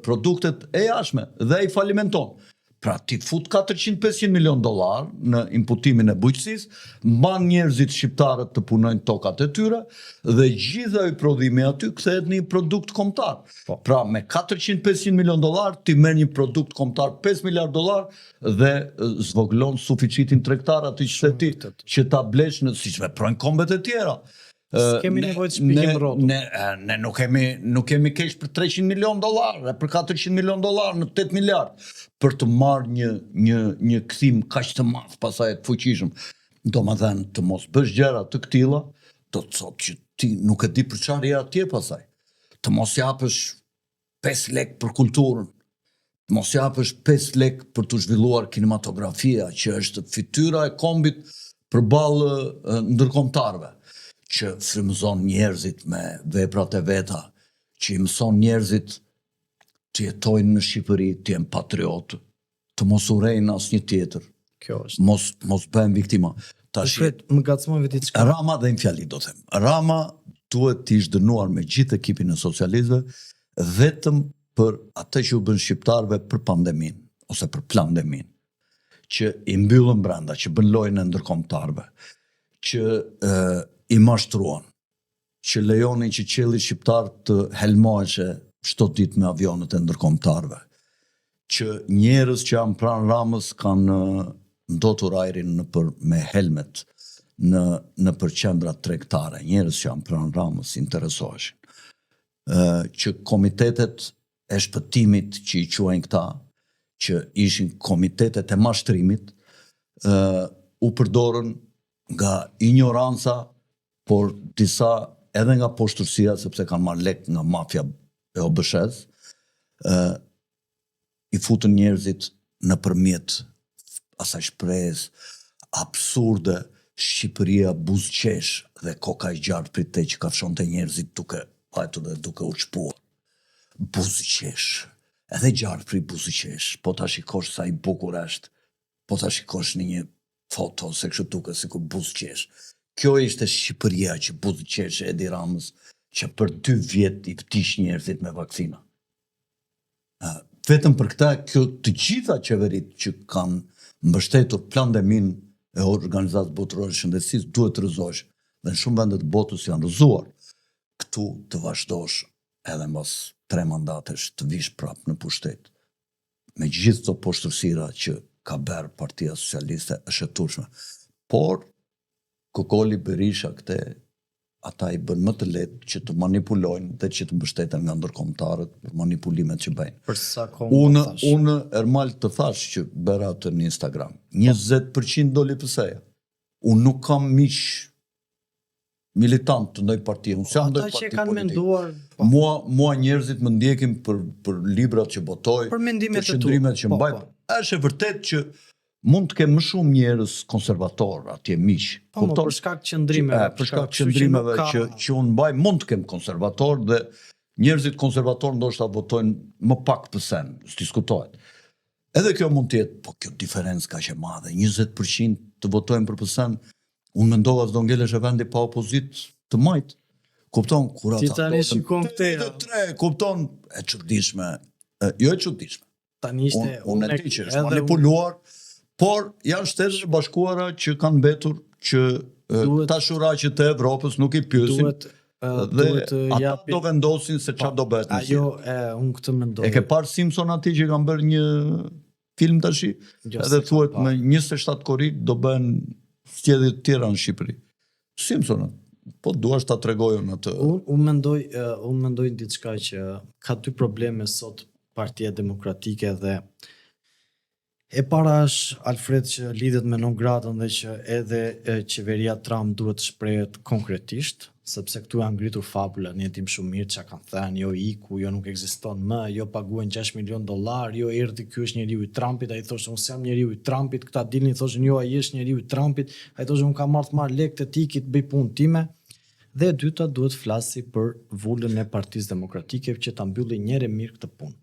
produktet e jashtme dhe ai falimenton. Pra ti fut 400-500 milion dollar në imputimin e bujqësisë, mban njerëzit shqiptarët të punojnë tokat e tyre dhe gjithë ai prodhimi aty kthehet në një produkt kombëtar. Pra me 400-500 milion dollar ti merr një produkt kombëtar 5 miliard dollar dhe zvoglon suficitin tregtar aty që ta blesh në siç veprojnë kombet e tjera. S'kemi nevojë të shpikim rrotën. Ne nuk kemi keq për 300 milion dollar, për 400 milion dollar në 8 miliard për të marrë një kthim kaq të madh pasaj të fuqishëm. Domethënë të mos bësh gjëra të këtilla, do të thotë që ti nuk e di për çfarë je atje pasaj. Të mos japësh 5 lek për kulturën, të mos japësh 5 lek për të zhvilluar kinematografia, që është fytyra e kombit përballë ndërkombëtarëve, që frymëzon njerëzit me veprat e veta, që i mëson njerëzit të jetojnë në Shqipëri, të jenë patriotë, të mos urejnë asnjë tjetër. Kjo është. Mos bëhen viktima. Më gacmojnë diçka. Rama dhe në fjali do them. Rama duhet të ishte dënuar me gjithë ekipin e socialistëve vetëm për atë që u bën shqiptarëve për pandeminë ose për pandeminë, që i mbyllën brenda, që bën lojën e ndërkombëtarëve, që i mashtruan, që lejonin që qelli shqiptar të helmoheshe çdo ditë me avionet e ndërkombëtarëve, që njerëz që janë pranë Ramës kanë ndotur ajrin me helmet në qendra tregtare, njerëz që janë pranë Ramës interesoheshin, që komitetet e shpëtimit që i quajnë këta, që ishin komitetet e mashtrimit, u përdorën nga ignoranca, por disa edhe nga poshtërsia, sepse kanë marrë lek nga mafia e OBSH-s, i futën njerëzit nëpërmjet asaj shprehjes absurde, Shqipëria buzëqesh dhe koka i gjatë prit te që kafshonte njerëzit duke u çpuar. Buzëqesh. Edhe gjatë prit buzëqesh, po ta shikosh sa i bukur është, po ta shikosh në një foto se kështu duket sikur buzëqesh. Kjo ishte Shqipëria që buzëqesh Edi Ramës, që për 2 vjet i vtish njerëzit me vaksina. Vetëm për këta, të gjitha qeverit që kanë mbështetur pandemin e Organizatës Botërore të Shëndetësisë duhet të rrëzohesh. Dhe në shumë vende të botës janë rrëzuar. Këtu të vazhdosh edhe mbas 3 mandatesh të vish prapë në pushtet. Me gjithë këto poshtërsira që ka bërë Partia Socialiste është e turshme. Por Kokoli Berisha këte ata i bën më të lehtë që të manipulojnë dhe që të mbështeten nga ndërkombëtarët për manipulimet që bëjnë. Për sa kohë Unë Ermal të thash që bëra atë në Instagram. 20% doli PS-ja. Unë nuk kam miq militant të ndoj parti. Unë s'jam ndoj parti politik. Mua njerëzit më ndjekin për librat që botoj, për mendimet për qëndrimet që mbaj. Është e vërtet që mund të kemë më shumë njerëz konservator atje miq. Për shkak qëndrimeve. Për shkak qëndrimeve që unë mbaj, mund të kemë konservator dhe njerëzit konservator ndoshta votojnë më pak PS-n, s'diskutohet. Edhe kjo mund të jetë, po kjo diferencë kaq e madhe, 20% të votojnë për PS-n, unë mendova s'do ngelesh e vendi pa opozit të majt. Kupton kur ata. Ti tani shikon këtë. Kupton, e çuditshme. Jo e çuditshme. Tani ishte unë e di që është manipuluar, por janë Shtetet e Bashkuara që kanë mbetur që tashuraqët e Evropës nuk i pyesin dhe ata do vendosin se çfarë do bëhet. Unë këtë mendoj. E ke parë Simpson aty që kanë bërë një film tash, edhe thuhet me 27 korrik do bëhen zgjedhje të tjera në Shqipëri. Simpsonët. Po duash ta tregojon atë. Unë mendoj diçka që ka dy probleme sot Partia Demokratike dhe e para është Alfred që lidhet me non gratën dhe që edhe qeveria Trump duhet të shprehet konkretisht, sepse këtu janë ngritur fabula, ne dim shumë mirë çka kanë thënë, jo iku, jo nuk ekziston më, jo paguajnë $6 milion, jo erdhi ky është njeriu i Trumpit, ai thoshte unë jam njeriu i Trumpit, këta dilnin thoshin jo ai është njeriu i Trumpit, ai thoshte unë kam marrë lekë të tij të bëj punën time. Dhe e dyta duhet flasi për vullën e Partisë Demokratike që ta mbylli njëherë mirë këtë punë.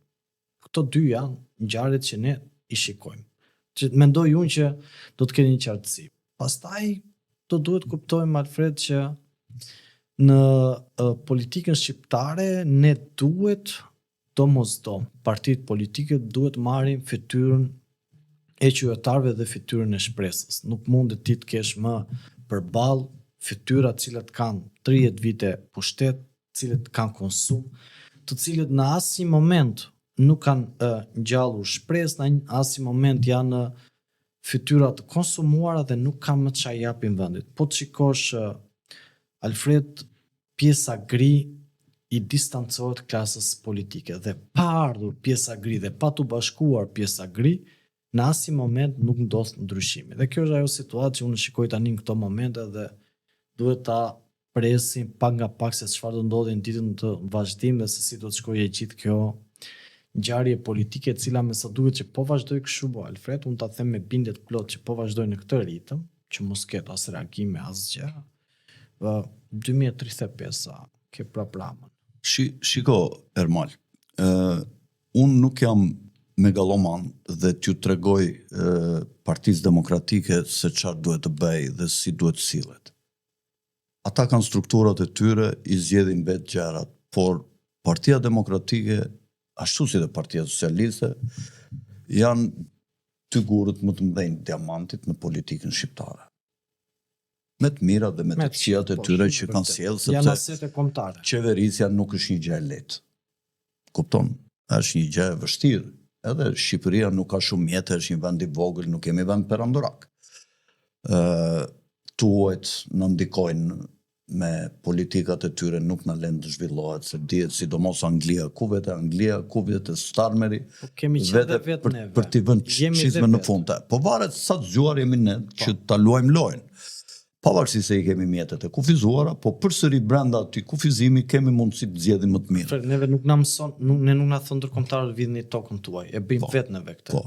Këto dy janë ngjarjet që ne i shikojmë. Që mendoj unë që do të keni një qartësi. Pastaj do duhet kuptojmë Alfred që në politikën shqiptare ne duhet domosdoshmë partitë politike duhet marrin fytyrën e qytetarëve dhe fytyrën e shpresës. Nuk mundet ti të kesh më përballë fytyra të cilat kanë 30 vite pushtet, të cilët kanë konsum, të cilët në asnjë moment nuk kanë ngjallur shpresë, në asnjë moment janë fytyra të konsumuara dhe nuk kanë më çfarë japin vendit. Po të shikosh Alfred, pjesa gri i distancohet klasës politike dhe pa ardhur pjesa gri dhe pa të bashkuar pjesa gri, në asnjë moment nuk ndodh ndryshimi. Dhe kjo është ajo situatë që unë shikoj tani në këto momente dhe duhet ta presim pak nga pak se çfarë do ndodhi në ditën të vazhdim dhe se si do të shkojë gjithë kjo ngjarje politike e cila me sa duket që po vazhdoi kështu Alfred, unë ta them me bindje të plot që po vazhdoi në këtë ritëm, që mos ketë as reagime asgjë. 2035 ke programën. Shiko Ermal, unë nuk jam megaloman dhe t'ju tregoj Partisë Demokratike se çfarë duhet të bëj dhe si duhet të sillet. Ata kanë strukturat e tyre, i zgjedhin vetë gjërat, por Partia Demokratike, ashtu si dhe Partia Socialiste, janë dy gurët më të mëdhenj diamantit në politikën shqiptare. Me të mirat dhe me të këqijat e tyre që kanë sjellë, janë asete kombëtare. Qeverisja nuk është një gjë e lehtë. Kupton? Është një gjë e vështirë. Edhe Shqipëria nuk ka shumë mjete, është një vend i vogël, nuk kemi vend perandorak. Tuajt në ndikojnë me politikat e tyre nuk në lënë të zhvillohet, se dihet sidomos Anglia, ku vete Starmeri, vete për t'i vënë qizme në fund. Po varet sa të zgjuar jemi ne që ta luajmë lojën. Pavarësisht se i kemi mjetet e kufizuara, po përsëri brenda atij kufizimi kemi mundësi të zgjedhim më të mirë. Neve nuk na mëson, ne nuk na thon ndërkombëtarët vidhni tokën tuaj, e bëjmë vetë ne këtë. Po.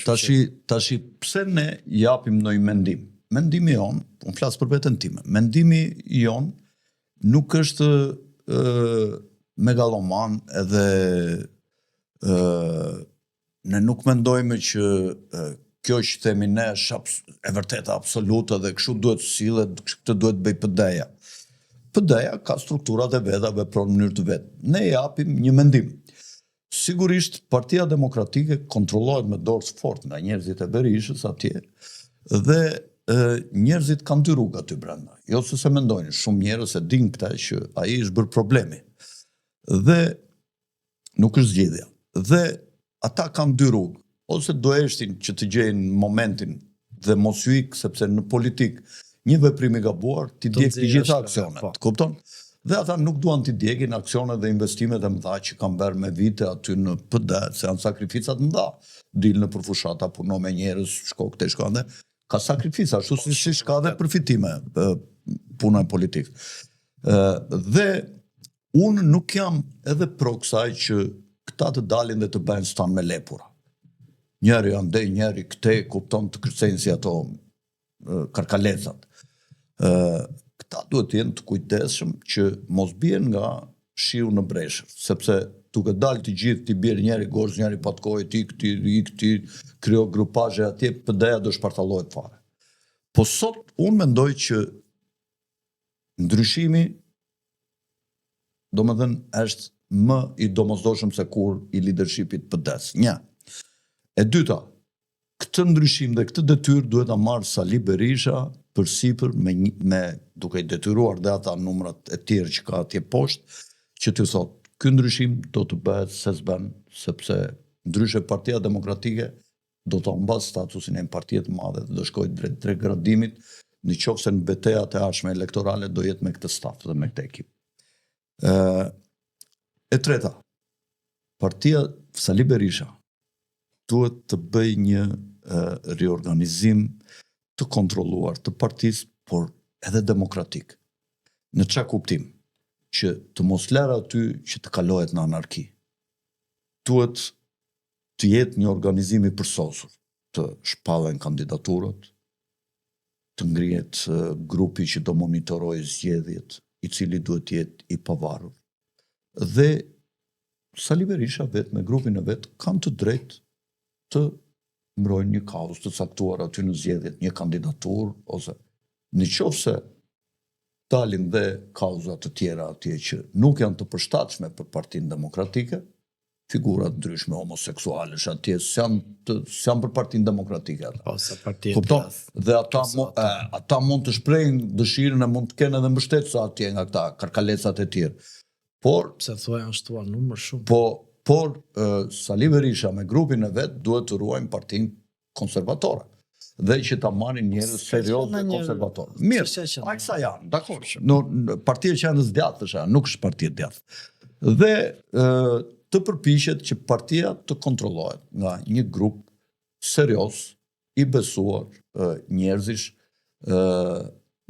Tashi pse ne japim ndonjë mendim? Mendimi jon, unë flas për veten time. Mendimi jon nuk është megaloman edhe ne nuk mendojmë që kjo që themi ne është e vërteta absolute dhe kështu duhet sillet, këtë duhet bëj PD-ja. PD-ja ka strukturat e veta, vepron në mënyrë të vet. Ne japim një mendim. Sigurisht Partia Demokratike kontrollohet me dorë të fortë nga njerëzit e Berishës atje dhe njerëzit kanë dy rruga aty brenda. Jo se se mendojnë, shumë njerëz e dinë këta që ai është bërë problemi. Dhe nuk është zgjedhja. Dhe ata kanë dy rrugë. Ose do eshtin që të gjejnë momentin dhe mos ju ikë, sepse në politik një veprim i gabuar, ti djeg të gjitha aksionet, po. kupton? Dhe ata nuk duan t'i djegin aksionet dhe investimet e mëdha që kanë bërë me vite aty në PD, se janë sakrificat mëdha. Dil në përfushata, puno me njerëz, shko këte shko ande, ka sakrifica, ashtu si shka dhe përfitime puna e politikë. Dhe unë nuk jam edhe pro kësaj që këta të dalin dhe të bëjnë stan me lepura. Njeri andej, njeri këte, kupton të kërcejnë si ato karkalecat. Këta duhet jenë të kujdesshëm që mos bien nga shiu në breshër, sepse duke dalë të gjithë t'i bjerë njeri gosh, njeri patkoj, i këti, kryo grupazhe atje, PD-ja do shpartallohet fare. Po sot unë mendoj që ndryshimi do më thënë është më i domosdoshëm se kur i leadershipit PD-s. Një. E dyta, këtë ndryshim dhe këtë detyrë duhet ta marrë Sali Berisha përsipër me duke i detyruar dhe ata numrat e tjerë që ka atje poshtë, që të thotë, ky ndryshim do të bëhet se s'bën, sepse ndryshe Partia Demokratike do të mbas statusin e një partie të madhe dhe do shkojë drejt degradimit, në qoftë se në betejat e ardhshme elektorale do jetë me këtë staf dhe me këtë ekip. E treta, Partia Sali Berisha duhet të bëj një riorganizim të kontrolluar të partisë, por edhe demokratik. Në çfarë kuptim? Që të mos lërë aty që të kalohet në anarki. Duhet të jetë një organizim i përsosur, të shpallen kandidaturat, të ngrihet grupi që do monitorojë zgjedhjet, i cili duhet të jetë i pavarur. Dhe Sali Berisha vetë me grupin e vet kanë të drejtë të mbrojnë një kauzë të caktuar aty në zgjedhjet, një kandidatur, ose në qoftë se dalin dhe kauzat të tjera atje që nuk janë të përshtatshme për Partinë Demokratike, figurat ndryshme homoseksualesh atje s'janë për Partinë Demokratike ata. Ose partitë djathtë. Dhe ata mund të shprehin dëshirën e mund të kenë edhe mbështetësa atje nga këta karkalecat e tjerë. Por pse thua janë shtuar numër shumë. Por Sali Berisha me grupin e vet duhet të ruajnë Partinë Konservatore dhe që ta marrin njerëz serioz dhe konservator. Mirë, aqsa janë, dakor. Partia që janë zgjathësh, nuk është partia djathtë. Dhe të përpiqet që partia të kontrollohet nga një grup serioz, i besuar, njerëzish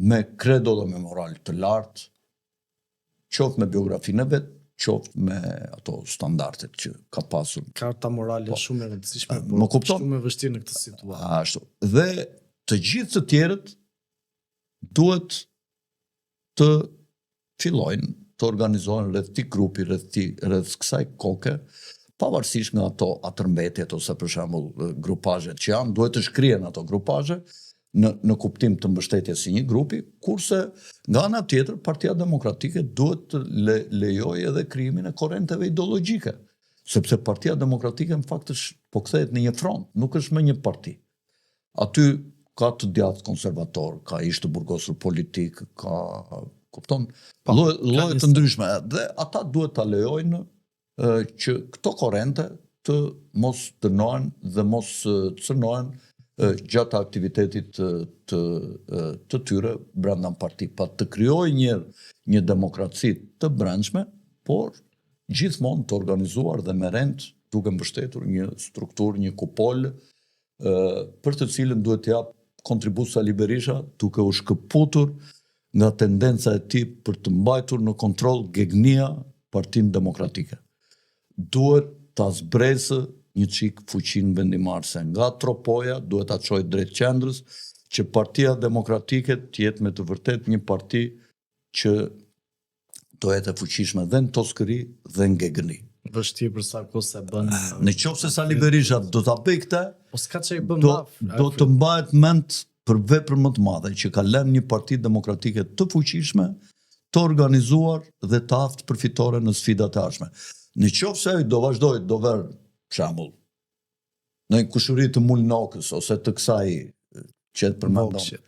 me credo dhe me moral të lartë, qoftë me biografinë e vet, qoftë me ato standardet që ka pasur. Karta morale shumë e rëndësishme, më kupton? Shumë e vështirë në këtë situatë. Ashtu. Dhe të gjithë të tjerët duhet të fillojnë të organizohen rreth këtij grupi, rreth kësaj koke, pavarësisht nga ato atërmbetjet ose për shembull grupazhet që janë, duhet të shkrihen ato grupazhe në kuptim të mbështetjes si një grupi, kurse nga ana tjetër Partia Demokratike duhet të lejojë edhe krijimin e korrenteve ideologjike, sepse Partia Demokratike në fakt po kthehet në një front, nuk është më një parti. Aty ka të djathtë konservator, ka ish të burgosur politik, ka kupton lloje të ndryshme dhe ata duhet ta lejojnë që këto korrente të mos dënohen dhe mos cënohen gjatë aktivitetit të tyre brenda parti, pa të krijojë një demokraci të brendshme, por gjithmonë të organizuar dhe me rend duke mbështetur një strukturë, një kupol për të cilën duhet të jap kontribut Sali Berisha duke u shkëputur nga tendenca e tij për të mbajtur në kontroll gegnia Partinë Demokratike. Duhet ta zbresë një çik fuqinë vendimarrëse nga tropoja, duhet ta çojë drejt qendrës, që Partia Demokratike të jetë me të vërtet një parti që do jetë e fuqishme dhe në toskëri dhe në gegni. Vështirë për sa kohë se bën. Në qoftë se Sali Berisha do ta bëj këtë, po s'ka çaj bën do të mbahet mend për veprën më të madhe që ka lënë një parti demokratike të fuqishme, të organizuar dhe të aftë përfitore në sfidat e ardhshme. Në qoftë se ai do vazhdojë do vër për shembull në një kushuri të Mulnokës ose të kësaj që e përmendëm,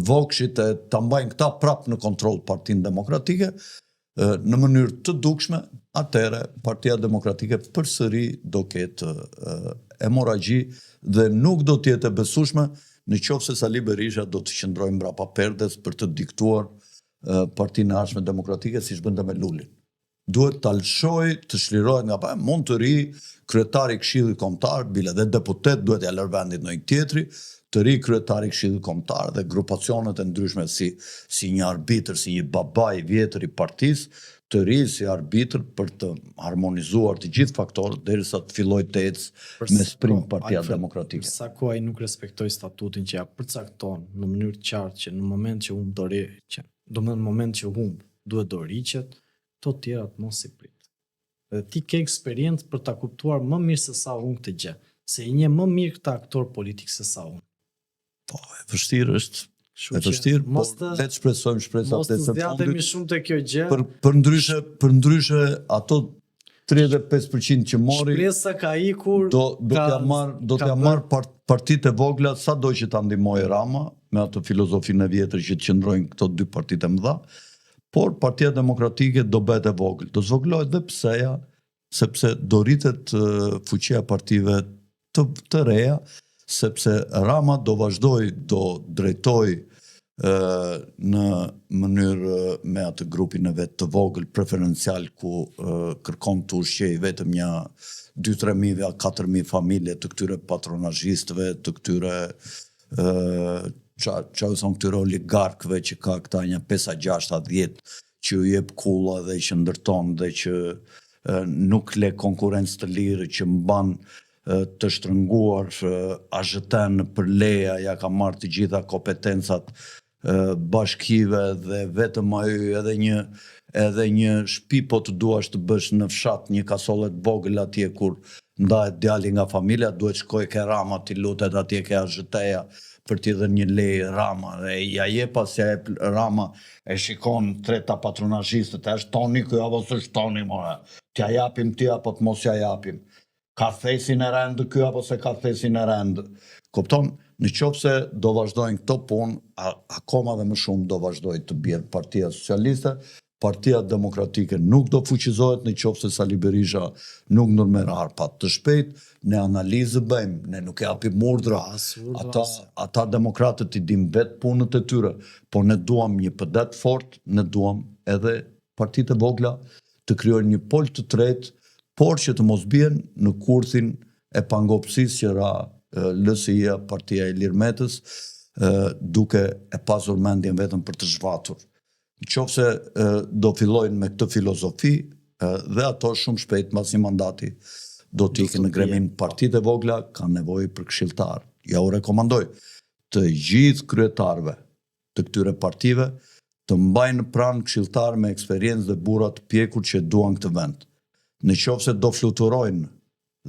Vokshit e ta mbajnë këta prap në kontroll Partinë Demokratike në mënyrë të dukshme, atëherë Partia Demokratike përsëri do ketë hemorragji dhe nuk do të jetë e besueshme në qoftë se Sali Berisha do të qëndrojë mbrapa perdes për të diktuar Partinë e Ardhshme Demokratike siç bënte me Lulin. Duhet ta lëshojë të çlirohet nga mund të ri kryetari i Këshillit Kombëtar, bile dhe deputet duhet ja lër vendit në një tjetri, të ri kryetari i Këshillit Kombëtar dhe grupacionet e ndryshme si një arbitër, si një babai i vjetër i partisë, të ri si arbitër për të harmonizuar të gjithë faktorët derisa të fillojë të ecë me sprim Partia Demokratike. Për sa kohë ai nuk respektoi statutin që ja përcakton në mënyrë të qartë që në moment që në moment që humb duhet do riqet, to tjerat mos i prit. Dhe ti ke eksperiencë për ta kuptuar më mirë se sa unë këtë gjë, se i njeh më mirë këtë aktor politik se sa unë. Po, e vështirë është. E vështirë, po le të shpresojmë shpresat e së fundit shumë te kjo gjë. Për ndryshe ato 35% që mori shpresa ka ikur, do t'ja marr partitë e vogla sado që ta ndihmojë Rama me atë filozofinë e vjetër që të qëndrojnë këto dy partitë e mëdha, por Partia Demokratike do bëhet e vogël. Do zvogëlohet dhe pseja, sepse do rritet fuqia partive të reja, sepse Rama do vazhdoj, do drejtoj në mënyrë me atë grupin e vetë të vogël preferencial ku kërkon të ushqej vetëm një 2-3.000 a 4.000 familje të këtyre patronazhistëve, të këtyre këtyre oligarkëve që ka këta një 5-6-10 që ju jep kulla dhe që ndërton dhe që nuk le konkurrencë të lirë që mban të shtrënguar AZT-n për leja, ja ka marrë të gjitha kompetencat bashkive dhe vetëm ajo edhe një shtëpi po të duash të bësh në fshat një kasollet vogël atje kur ndahet djali nga familja, duhet shkoj ke Rama ti lutet atje ke AZT-ja për t'i dhënë një lejë Rama dhe ja jep pas ja jep Rama e shikon treta patronazhistët, është toni ky apo s'është toni more, t'ja japim ti apo të mos ja japim. Ka thesin e rendë ky apo se ka thesin e rendë. Kupton, në qoftë se do vazhdojnë këto punë, akoma dhe më shumë do vazhdojnë të bjerë Partia Socialiste, Partia Demokratike nuk do fuqizohet në qoftë se Sali Berisha nuk ndërmerr harpat të shpejt, ne analizë bëjmë, ne nuk japim urdhra. Ata demokratët i dinë vetë punët e tyre, por ne duam një PD fort, ne duam edhe partitë e vogla të krijojnë një pol të tretë, por që të mos bien në kurthin e pangopësisë që ra LSI-ja, Partia e Ilir Metës, duke e pasur mendjen vetëm për të zhvatur. Nëse do fillojnë me këtë filozofi dhe ato shumë shpejt mbas një mandati do të ikin në gremin. Partitë e vogla kanë nevojë për këshilltar. Ja u rekomandoj të gjithë kryetarëve të këtyre partive të mbajnë pranë këshilltar me eksperiencë dhe burra të pjekur që duan këtë vend. Në qoftë se do fluturojnë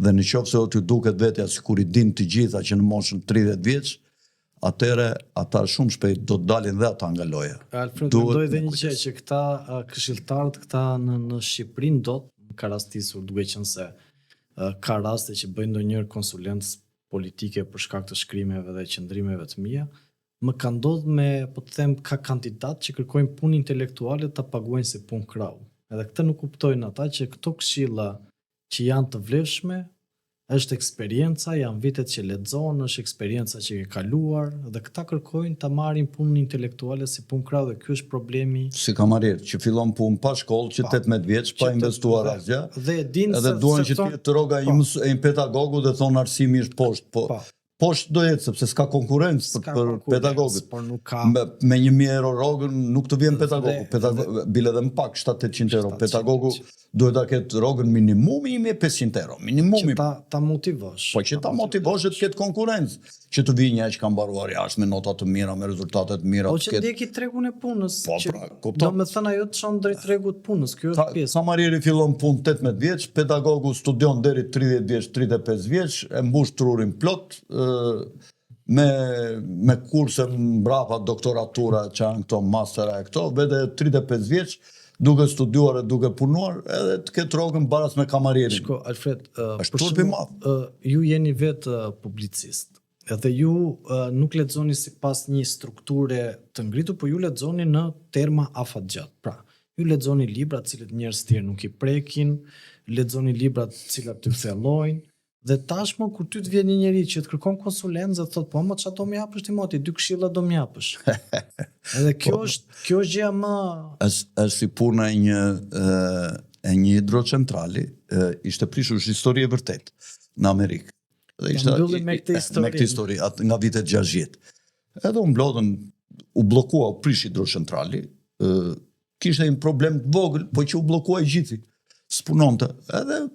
dhe në qoftë se t'ju duket vetja sikur i din të gjitha që në moshën 30 vjeç, atëre ata shumë shpejt do të dalin dhe ata nga loja. Alfred, mendoj dhe një gjë që këta këshilltarët këta në Shqipëri ka rastisur, duke qenë se ka raste që bëjnë ndonjëherë konsulencë politike për shkak të shkrimeve dhe qëndrimeve të mia. Më ka ndodhur me, po të them, ka kandidatë që kërkojnë punë intelektuale ta paguajnë si punë krau. Edhe këtë nuk kuptojnë ata që këto këshilla që janë të vlefshme, është eksperienca, janë vitet që lexon, është eksperienca që ke kaluar dhe këta kërkojnë ta marrin punën intelektuale si punë krau dhe ky është problemi. Si kamarier që fillon punë pa shkollë, që 18 vjeç pa investuar asgjë. Dhe edhe duan që të jetë rroga një pedagogu dhe thon arsimi është poshtë, poshtë do jetë sepse s'ka konkurrencë për pedagogët. Por nuk ka. Me 1.000 euro rrogën nuk të vjen pedagogu. Bile dhe më pak 700-800 euro. Pedagogu duhet ta ketë rrogën minimumi 1.500 euro. Minimumi. Që ta motivosh. Po që ta motivosh të ketë konkurrencë. Që të vijë një që ka mbaruar jashtë me nota të mira, me rezultate të mira. Po që ndjeki tregun e punës. Po pra, kupton. Do me thënë ajo të çon drejt tregut punës. Kjo është pjesë. Samarieri fillon punë 18 vjeç, pedagogu studion deri 30 vjeç, 35 vjeç, e mbush trurin plot me kurse mbrapa doktoratura që janë këto mastera e këto, vete 35 vjeç duke studiuar e duke punuar edhe të ketë rrogën baras me kamarierin. Shko, Alfred, ju jeni vetë publicist. Edhe ju nuk lexoni sipas një strukture të ngritur, por ju lexoni në terma afatgjat. Pra, ju lexoni libra të cilët njerëz të tjerë nuk i prekin, lexoni libra të cilat ty thellojnë Dhe tashmë kur ty të vjen një njeri që të kërkon konsulencë dhe thot po më çfarë do më japësh ti moti, 2 këshilla do më japësh. Edhe kjo është gjëja më është si puna e një hidrocentrali, ishte prishur histori e vërtet në Amerikë. Dhe ishte mbyllim me këtë histori nga vitet 60. Edhe u bllokua, u prish hidrocentrali, kishte një problem të vogël, po që u bllokua gjithi. S'punonte. Edhe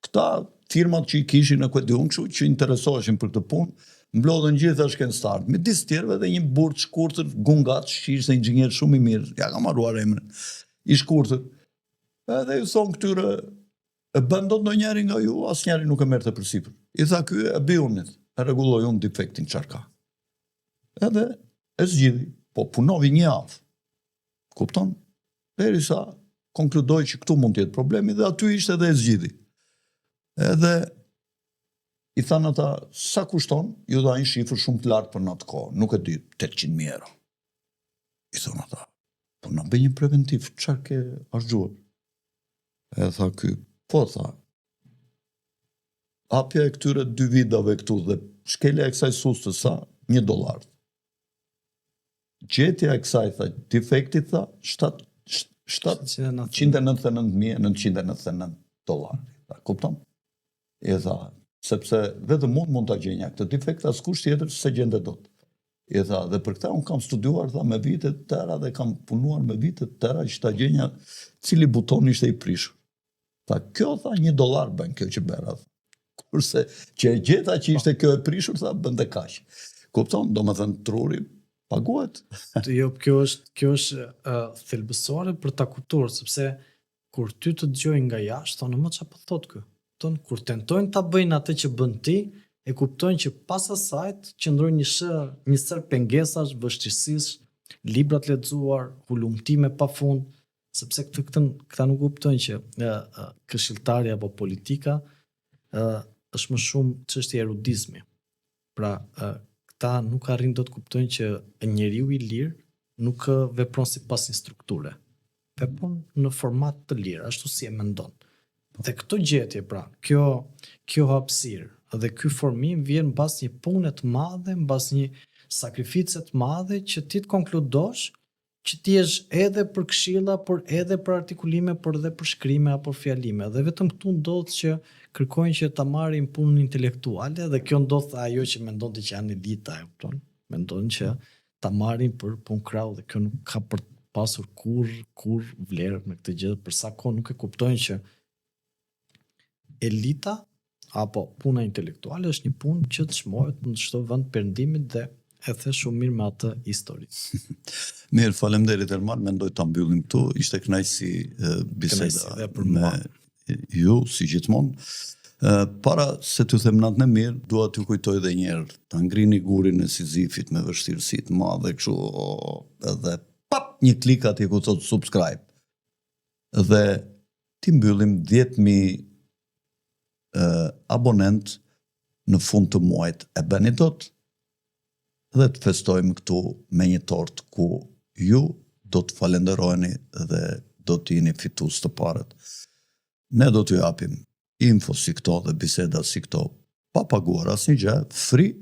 këta firmat që i kishin në këtë kështu që interesoheshin për këtë punë, mblodhen gjitha shkencëtarët, me disë tjerëve dhe një burr të shkurtër, Gungaç, që ishte inxhinier shumë i mirë, ja kam harruar emrin, i shkurtër. Edhe ju thonë këtyre, e bën dot ndonjëri nga ju, asnjëri nuk e merrte përsipër. I tha ky e bëj unë, e rregulloj unë defektin çfarë ka. Edhe e zgjidhi, po punovi një javë. Kupton? Derisa konkludoi që këtu mund të jetë problemi dhe aty ishte dhe e zgjidhi. Edhe i thanë ata, sa kushton? Ju dha një shifër shumë të lartë për në atë kohë, nuk e di, 800.000 euro. I thonë ata, po na bëj një preventiv, çfarë ke harxhuar? E tha ky, po tha, hapja e këtyre 2 vidave këtu dhe shkelja e kësaj sustës sa $1. Gjetja e kësaj, tha, defekti, tha, $199.999. Kupton? I tha, sepse vetëm mund ta gjej këtë defekt, askush tjetër s'e gjende dot. I tha, dhe për këtë unë kam studiuar, tha, me vite të tëra dhe kam punuar me vite të tëra që ta gjenja cili buton ishte i prishur. Tha, kjo, tha, $1 bën kjo që bëra. Kurse që e gjeta që ishte kjo e prishur, tha, bënte kaq. Kupton? Domethënë truri paguhet. Jo, kjo është thelbësore për ta kuptuar, sepse kur ty të dëgjojnë nga jashtë, thonë më çfarë po thot ky. Kur tentojnë ta bëjnë atë që bën ti, e kuptojnë që pas asaj qëndrojnë një sër pengesash, vështirësish, libra të lexuar, hulumtime pafund, sepse këta nuk kuptojnë që këshilltari apo politika është më shumë çështje erudizmi. Pra, këta nuk arrin dot të kuptojnë që njeriu i lirë nuk vepron sipas një strukture. Vepron në format të lirë, ashtu si e mendon. Dhe këto gjetje, pra, kjo hapësirë dhe ky formim vjen mbas një pune të madhe, mbas një sakrifice të madhe që ti të konkludosh që ti jesh edhe për këshilla, por edhe për artikulime, por edhe për shkrime apo fjalime. Dhe vetëm këtu ndodh që kërkojnë që ta marrin punën intelektuale dhe kjo ndodh ajo që mendonte që janë elita, e kupton? Mendojnë që ta marrin për punë krau dhe kjo nuk ka për pasur kur vlerë në këtë gjë, për sa kohë nuk e kuptojnë që elita apo puna intelektuale është një punë që të çmohet në çdo vend perëndimit dhe e the shumë mirë me atë histori. Mirë, faleminderit Erman, mendoj ta mbyllim këtu. Ishte kënaqësi biseda me ju, si gjithmonë. Para se t'ju them natën e mirë, dua t'ju kujtoj edhe një herë, ta ngrini gurin e Sizifit me vështirësi të madhe kështu, edhe një klik atje ku thot subscribe. Dhe ti mbyllim 10.000 abonent në fund të muajit. E bëni dot dhe të festojmë këtu me një tort ku ju do të falenderojeni dhe do të jeni fitues të parët. Ne do t'ju japim info si këto dhe biseda si këto, pa paguar asnjë gjë, free.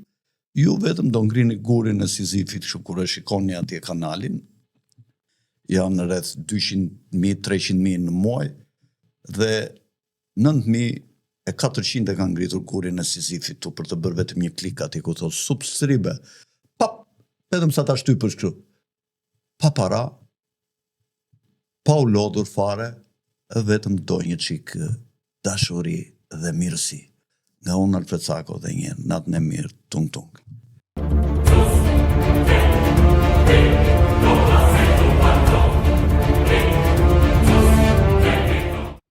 Ju vetëm do ngrini gurin e Sizifit kështu kur e shikoni atje kanalin. Janë rreth 200.000-300.000 në muaj dhe 9.400 e kanë ngritur gurin e Sizifit tu për të bërë vetëm një klik atje ku thot subscribe. Vetëm sa ta shtypësh kështu. Pa para, pa u lodhur fare, vetëm do një çik dashuri dhe mirësi. Nga unë Alfred Sako dhe një natën e mirë, tung tung.